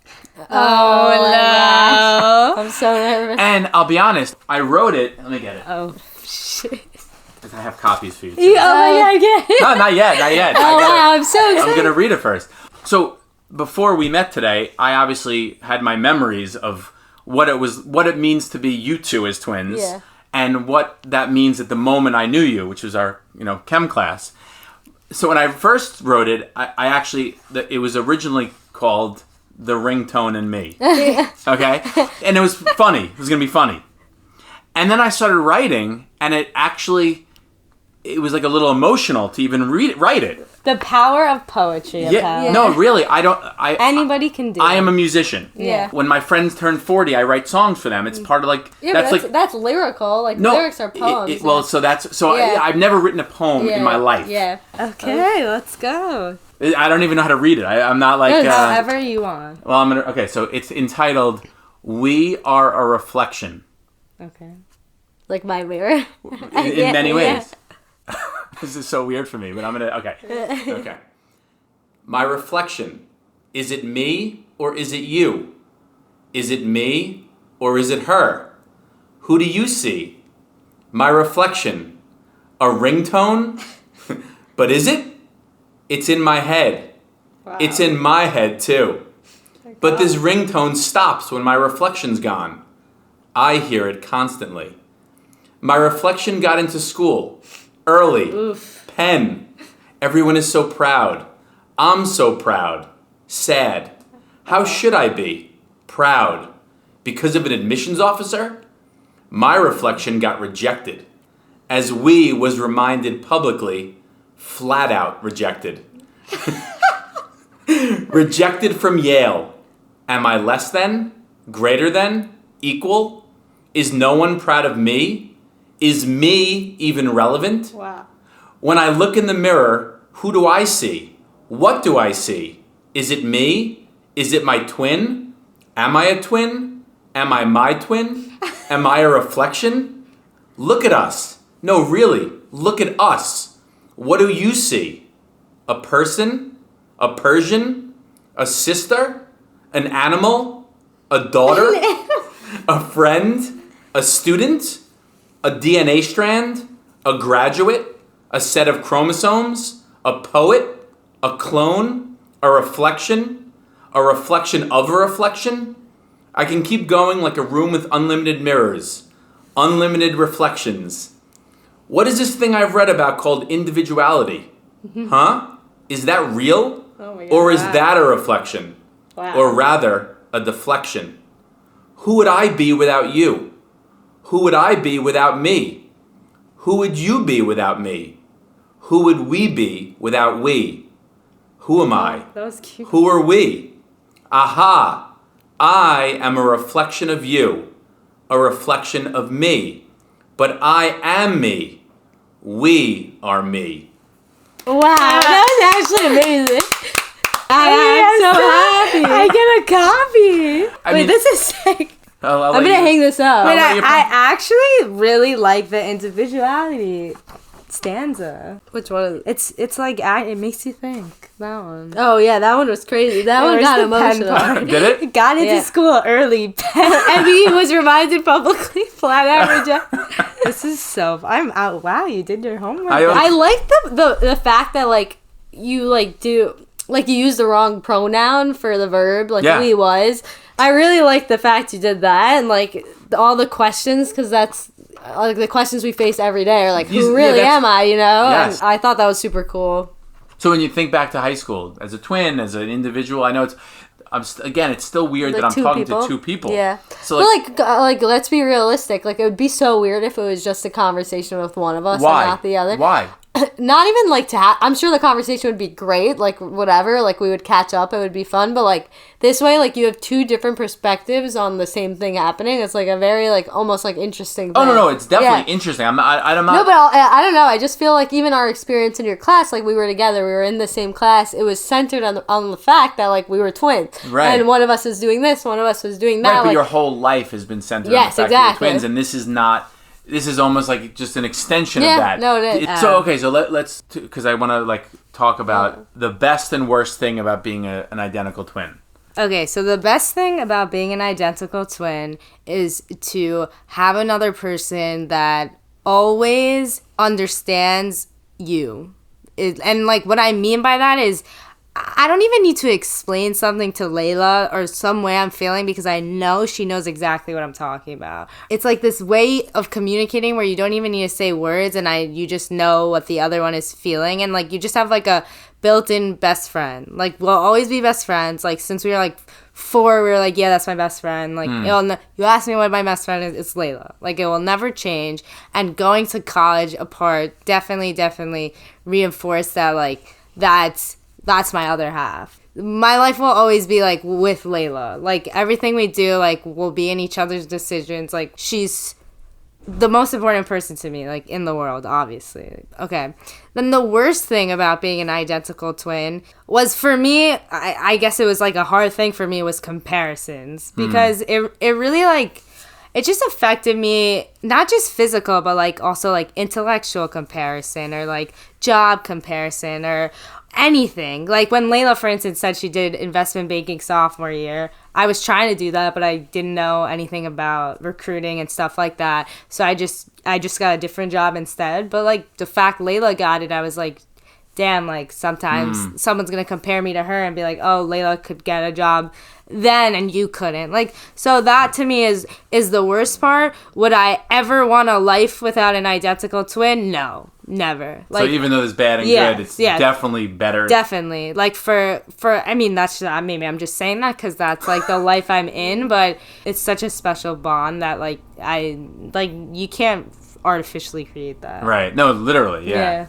Oh, no. I'm so nervous. And I'll be honest, I wrote it. Let me get it. Oh, shit. Because I have copies for you too. Oh my God, No, not yet. Oh, wow, I'm so excited. I'm going to read it first. So before we met today, I obviously had my memories of what it means to be you two as twins, and what that means at the moment I knew you, which was our chem class. So when I first wrote it, I actually it was originally called The Ringtone and Me. Okay, and it was funny. It was gonna be funny, and then I started writing, and it was like a little emotional to even write it. The power of poetry. Yeah. No, really, Anybody can do it. I am a musician. Yeah. When my friends turn 40, I write songs for them. It's part of that's lyrical. Like, lyrics are poems. I've never written a poem in my life. Yeah. Okay, let's go. I don't even know how to read it. I'm not like... However you want. Well, I'm going to... Okay, so it's entitled, We Are a Reflection. Okay. Like my mirror? In many ways. This is so weird for me, but I'm going to... Okay. My reflection. Is it me or is it you? Is it me or is it her? Who do you see? My reflection. A ringtone? But is it? It's in my head. Wow. It's in my head too. But this ringtone stops when my reflection's gone. I hear it constantly. My reflection got into school. Early. Oof. Penn. Everyone is so proud. I'm so proud. Sad. How should I be? Proud. Because of an admissions officer? My reflection got rejected. As we was reminded publicly, flat out rejected. Rejected from Yale. Am I less than? Greater than? Equal? Is no one proud of me? Is me even relevant? Wow. When I look in the mirror, who do I see? What do I see? Is it me? Is it my twin? Am I a twin? Am I my twin? Am I a reflection? Look at us. No, really, look at us. What do you see? A person? A Persian? A sister? An animal? A daughter? A friend? A student? A DNA strand? A graduate? A set of chromosomes? A poet? A clone? A reflection? A reflection of a reflection? I can keep going like a room with unlimited mirrors. Unlimited reflections. What is this thing I've read about called individuality? Huh? Is that real? Oh my God. Or is that a reflection? Wow. Or rather, a deflection? Who would I be without you? Who would I be without me? Who would you be without me? Who would we be without we? Who am I? That was cute. Who are we? Aha! I am a reflection of you, a reflection of me. But I am me. We are me. Wow, that was actually amazing. I'm so happy. I get a copy. Wait, this is sick. I'm I'm gonna hang this up. But I actually really like the individuality. stanza. Which one? It's like it makes you think. That one. Oh yeah, that one was crazy. That one got emotional. Did it? Got into school early. And he was reminded publicly, flat out rejected. This is so. I'm out. Wow, you did your homework. I like the fact that like you like do like you use the wrong pronoun for the verb like we was. I really like the fact you did that and like all the questions because that's like the questions we face every day are like who really am I, you know? Yes. And I thought that was super cool. So when you think back to high school as a twin, as an individual, I know it's still weird that I'm talking to two people. Yeah. So like let's be realistic. Like it would be so weird if it was just a conversation with one of us and not the other. Why? Not even like I'm sure the conversation would be great, like whatever, like we would catch up, it would be fun, but like this way, like you have two different perspectives on the same thing happening. It's like a very like almost like interesting thing. Oh no, it's definitely interesting. I'm not. No, but I don't know. I just feel like even our experience in your class, like we were together, we were in the same class. It was centered on the fact that like we were twins, right? And one of us was doing this, one of us was doing that. Right, but like, your whole life has been centered on the fact that you're twins, and this is not. This is almost like just an extension of that. No, it is. So okay, so let's because I want to like talk about the best and worst thing about being an identical twin. Okay, so the best thing about being an identical twin is to have another person that always understands you. And like what I mean by that is I don't even need to explain something to Leila or some way I'm feeling because I know she knows exactly what I'm talking about. It's like this way of communicating where you don't even need to say words and you just know what the other one is feeling and like you just have like a built-in best friend. Like we'll always be best friends. Like since we were like 4, we were like, yeah, that's my best friend. Like you ask me what my best friend is, it's Leila. Like it will never change. And going to college apart definitely reinforced that like that's my other half. My life will always be like with Leila. Like everything we do, like we'll be in each other's decisions. Like she's the most important person to me, like in the world, obviously. Okay. Then the worst thing about being an identical twin was for me, I guess it was like a hard thing for me was comparisons because it really like it just affected me, not just physical, but like also like intellectual comparison or like job comparison or anything. Like when Leila, for instance, said she did investment banking sophomore year, I was trying to do that, but I didn't know anything about recruiting and stuff like that. So I just got a different job instead. But like the fact Leila got it, I was like, damn, like sometimes someone's going to compare me to her and be like, oh, Leila could get a job then and you couldn't. Like, so that to me is the worst part. Would I ever want a life without an identical twin? No. Never. Like, so even though there's bad and good, it's definitely better. Definitely. Like for I mean, that's maybe I'm just saying that because that's like the life I'm in, but it's such a special bond that like you can't artificially create that. Right. No, literally. Yeah.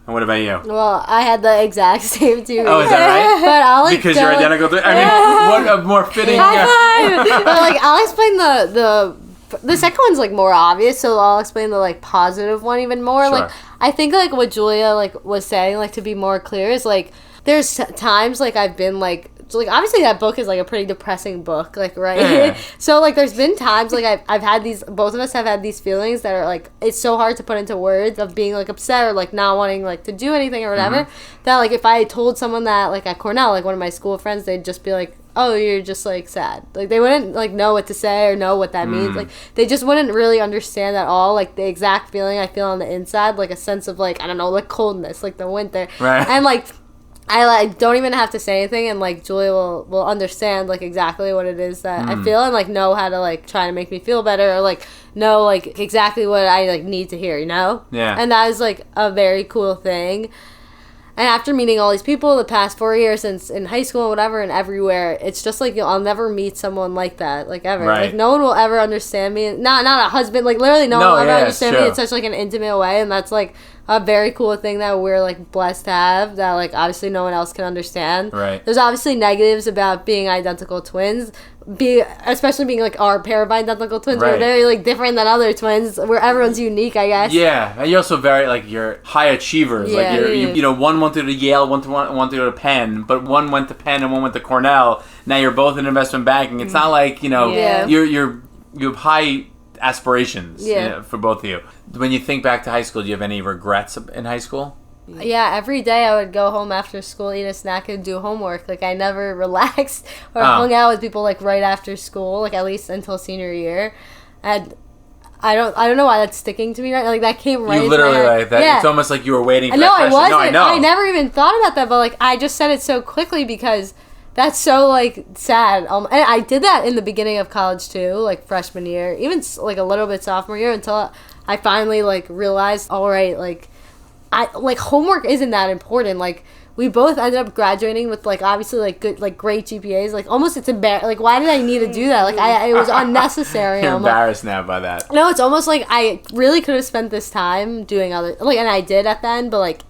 And what about you? Well, I had the exact same too. Oh, is that right? But I'll like because you're identical to. I mean, what a more fitting. But like, I'll explain the second one's like more obvious, so I'll explain the like positive one even more. Sure. Like, I think like what Julia like was saying, like to be more clear, is like there's times like I've been like. So, like, obviously that book is, like, a pretty depressing book, like, right? Yeah. So, like, there's been times, like, I've had these, both of us have had these feelings that are, like, it's so hard to put into words of being, like, upset or, like, not wanting, like, to do anything or whatever, that, like, if I told someone that, like, at Cornell, like, one of my school friends, they'd just be like, oh, you're just, like, sad. Like, they wouldn't, like, know what to say or know what that means. Like, they just wouldn't really understand at all, like, the exact feeling I feel on the inside, like, a sense of, like, I don't know, like, coldness, like, the winter. Right. And, like, I like don't even have to say anything, and like Julia will understand like exactly what it is that I feel, and like know how to like try to make me feel better, or like know like exactly what I like need to hear, you know? Yeah. And that is like a very cool thing. And after meeting all these people the past 4 years since in high school and whatever and everywhere, it's just like I'll never meet someone like that, like ever. Right. Like no one will ever understand me. Not a husband, like literally no one will ever understand me in such like an intimate way, and that's like a very cool thing that we're like blessed to have that like obviously no one else can understand. Right. There's obviously negatives about being identical twins. Especially being like our pair of identical twins, right. We're very like different than other twins. Where everyone's unique, I guess. Yeah, and you're also very like you're high achievers. Yeah. Like you know, one went to Yale, one to go to Penn, but one went to Penn and one went to Cornell. Now you're both in investment banking. It's not like you know you have high aspirations for both of you. When you think back to high school, do you have any regrets in high school? Yeah, every day I would go home after school, eat a snack, and do homework. Like, I never relaxed or hung out with people, like, right after school, like, at least until senior year. And I don't know why that's sticking to me right now. Like, that came right. You literally like that. Yeah. It's almost like you were waiting for that question. I wasn't. No, I know. I never even thought about that, but, like, I just said it so quickly because that's so, like, sad. And I did that in the beginning of college, too, like, freshman year, even, like, a little bit sophomore year, until I finally, like, realized, all right, like, homework isn't that important. Like, we both ended up graduating with, like, obviously, like, good, like, great GPAs. Like, almost it's embarrassing. Like, why did I need to do that? Like, it was unnecessary. You're embarrassed now by that. No, it's almost like I really could have spent this time doing other, like, and I did at the end, but, like,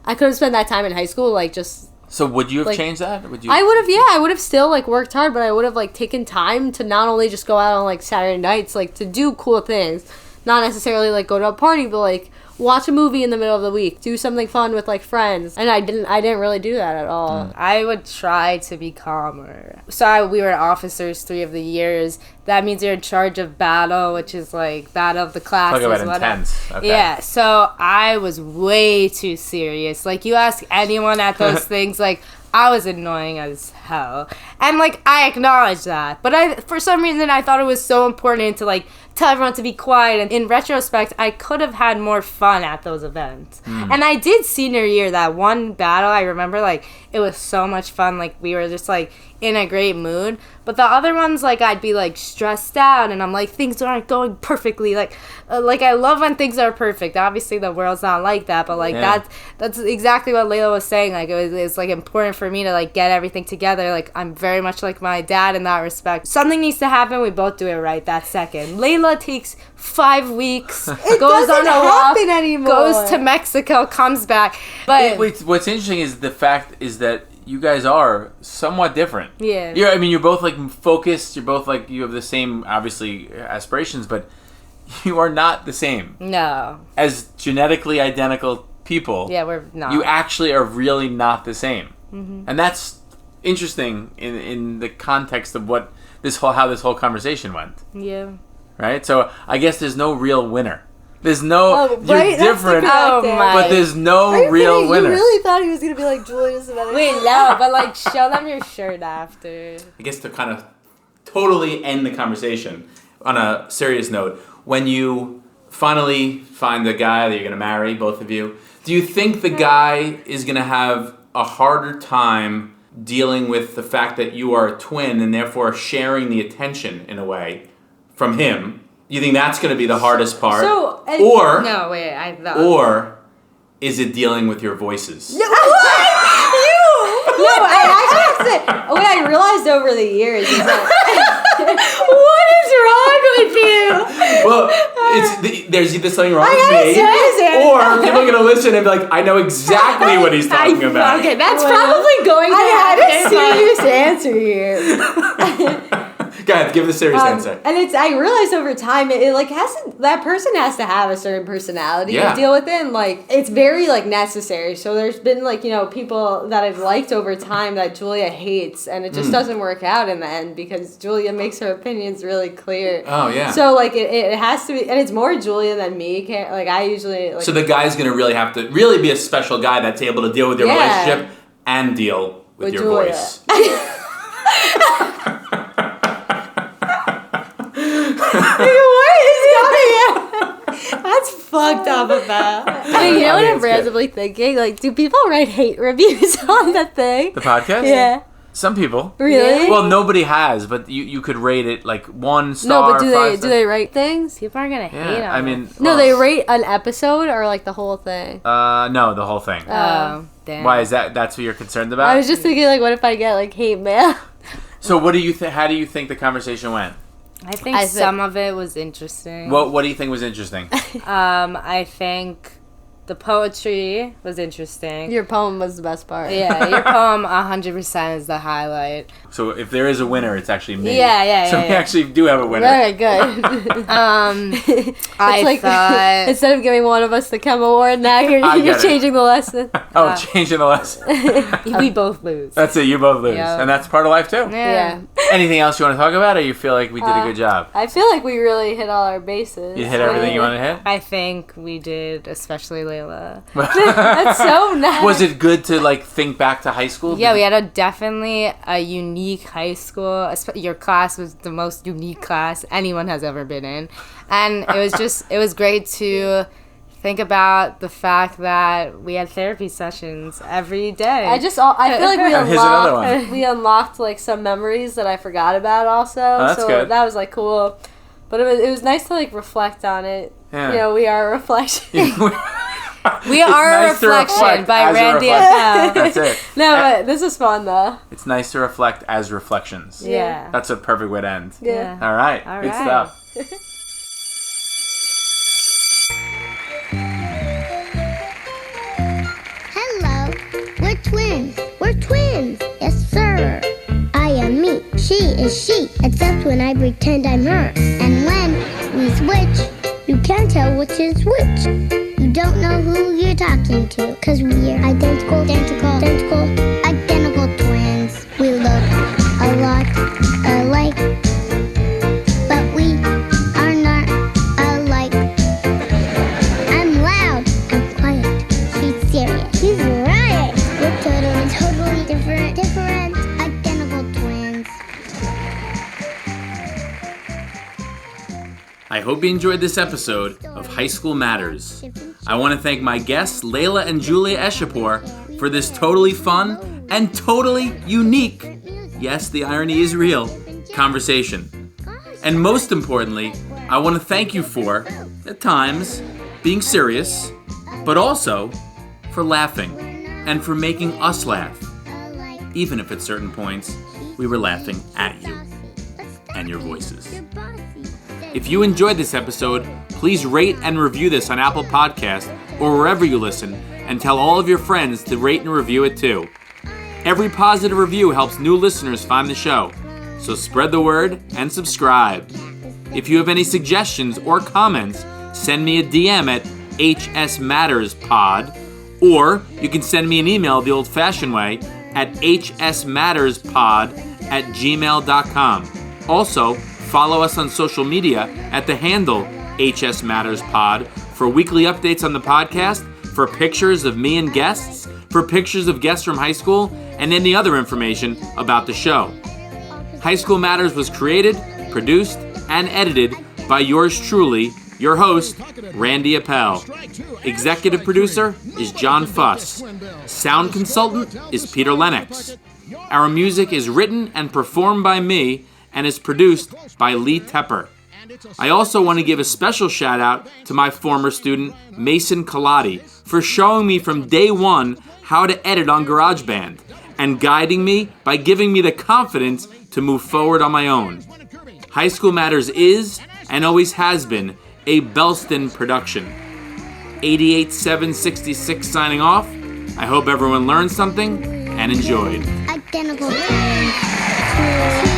I could have spent that time in high school, like, just. So would you have changed that? Would you? I would have, yeah. I would have still, like, worked hard, but I would have, like, taken time to not only just go out on, like, Saturday nights, like, to do cool things. Not necessarily, like, go to a party, but, like, watch a movie in the middle of the week, do something fun with, like, friends. And I didn't really do that at all. I would try to be calmer. So we were officers 3 of the years. That means you're in charge of battle, which is like battle of the classes. Talk about intense. Okay. Yeah, so I was way too serious. Like, you ask anyone at those things, like, I was annoying as hell. And, like, I acknowledge that. But for some reason, I thought it was so important to, like, tell everyone to be quiet. And in retrospect, I could have had more fun at those events. And I did senior year, that one battle. I remember, like, it was so much fun. Like, we were just, like, in a great mood. But the other ones, like, I'd be, like, stressed out. And I'm like, things aren't going perfectly. Like I love when things are perfect. Obviously, the world's not like that. But, like, that's exactly what Leila was saying. Like, it's, like, important for me to, like, get everything together. Like, I'm very much like my dad in that respect. Something needs to happen. We both do it right that second. Leila takes 5 weeks, goes on a walk, goes to Mexico, comes back. But what's interesting is the fact is that you guys are somewhat different. Yeah. You're both, like, focused. You're both, like, you have the same, obviously, aspirations, but you are not the same. No. As genetically identical people. Yeah, we're not. You actually are really not the same. Mm-hmm. And that's interesting in the context of how this whole conversation went. Yeah. Right? So I guess there's no real winner. There's no, right? You're different, my. but there's no real winner. You really thought he was going to be like Julius about it? Wait, no, but, like, show them your shirt after. I guess to kind of totally end the conversation on a serious note, when you finally find the guy that you're going to marry, both of you, do you think the guy is going to have a harder time dealing with the fact that you are a twin and therefore sharing the attention in a way from him? You think that's going to be the hardest part? Or is it dealing with your voices? No, I actually have to say, what I realized over the years is that what is wrong with you? Well, there's either something wrong with me, or people are going to listen and be like, I know exactly what he's talking about. Okay, that's probably going to happen. I had a serious answer here. Go ahead, give the serious answer. And I realized over time, it like that person has to have a certain personality to deal with it, and, like, it's very, like, necessary. So there's been, like, you know, people that I've liked over time that Julia hates, and it just doesn't work out in the end because Julia makes her opinions really clear. Oh, yeah. So, like, it has to be, and it's more Julia than me. Like, I usually, like, so the guy's gonna really have to be a special guy that's able to deal with your relationship and deal with your Julia. voice. That's fucked up about. I mean, you know what I'm randomly thinking? Like, do people write hate reviews on that thing? The podcast? Yeah. Some people. Really? Well, nobody has, but you could rate it like 1 star. No, but do they rate things? People are gonna hate on it. No, they rate an episode or, like, the whole thing. No, the whole thing. Oh, damn. Why is that? That's what you're concerned about? I was just thinking, like, what if I get, like, hate mail? So what do you think? How do you think the conversation went? I think some of it was interesting. What do you think was interesting? I think the poetry was interesting. Your poem was the best part. Yeah, your poem 100% is the highlight. So if there is a winner, it's actually me. Yeah. So we actually do have a winner. Very good. I thought instead of giving one of us the Chem Award, now you're changing the lesson. Changing the lesson. we both lose. That's it. You both lose, Yep. and that's part of life too. Yeah. Anything else you want to talk about, or you feel like we did a good job? I feel like we really hit all our bases. You hit everything you want to hit? I think we did, especially Leila. That's so nice. Was it good to like think back to high school? Yeah, we had definitely a unique high school. Your class was the most unique class anyone has ever been in. And it was great to think about the fact that we had therapy sessions every day. I feel like we one. unlocked like some memories that I forgot about also. That's so good. That was like cool. But it was nice to like reflect on it. Yeah. You know, we are a reflection. We are a reflection by Randy Appel. That's it. No, but this is fun though. It's nice to reflect as reflections. Yeah. That's a perfect way to end. Yeah. All right. All Good right. stuff. Hello, we're twins. We're twins. Yes, sir. I am me. She is she. Except when I pretend I'm her. And when we switch, you can't tell which is which. You don't know who you're talking to. 'Cause we're identical twins. We look a lot alike. But we are not alike. I'm loud. I'm quiet. She's serious. She's riot. We're totally different, identical twins. I hope you enjoyed this episode of High School Matters. I want to thank my guests, Leila and Julia Eshaghpour, for this totally fun and totally unique, yes, the irony is real, conversation. And most importantly, I want to thank you for, at times, being serious, but also for laughing and for making us laugh, even if at certain points we were laughing at you and your voices. If you enjoyed this episode, please rate and review this on Apple Podcasts or wherever you listen, and tell all of your friends to rate and review it too. Every positive review helps new listeners find the show, so spread the word and subscribe. If you have any suggestions or comments, send me a DM at hsmatterspod, or you can send me an email the old-fashioned way at hsmatterspod@gmail.com. Also, follow us on social media at the handle hsmatterspod for weekly updates on the podcast, for pictures of me and guests, for pictures of guests from high school, and any other information about the show. High School Matters was created, produced, and edited by yours truly, your host, Randy Appel. Executive producer is John Fuss. Sound consultant is Peter Lennox. Our music is written and performed by me and is produced by Lee Tepper. I also want to give a special shout out to my former student, Mason Colati, for showing me from day one how to edit on GarageBand and guiding me by giving me the confidence to move forward on my own. High School Matters is, and always has been, a Belston production. 88766 signing off. I hope everyone learned something and enjoyed. Identical twins.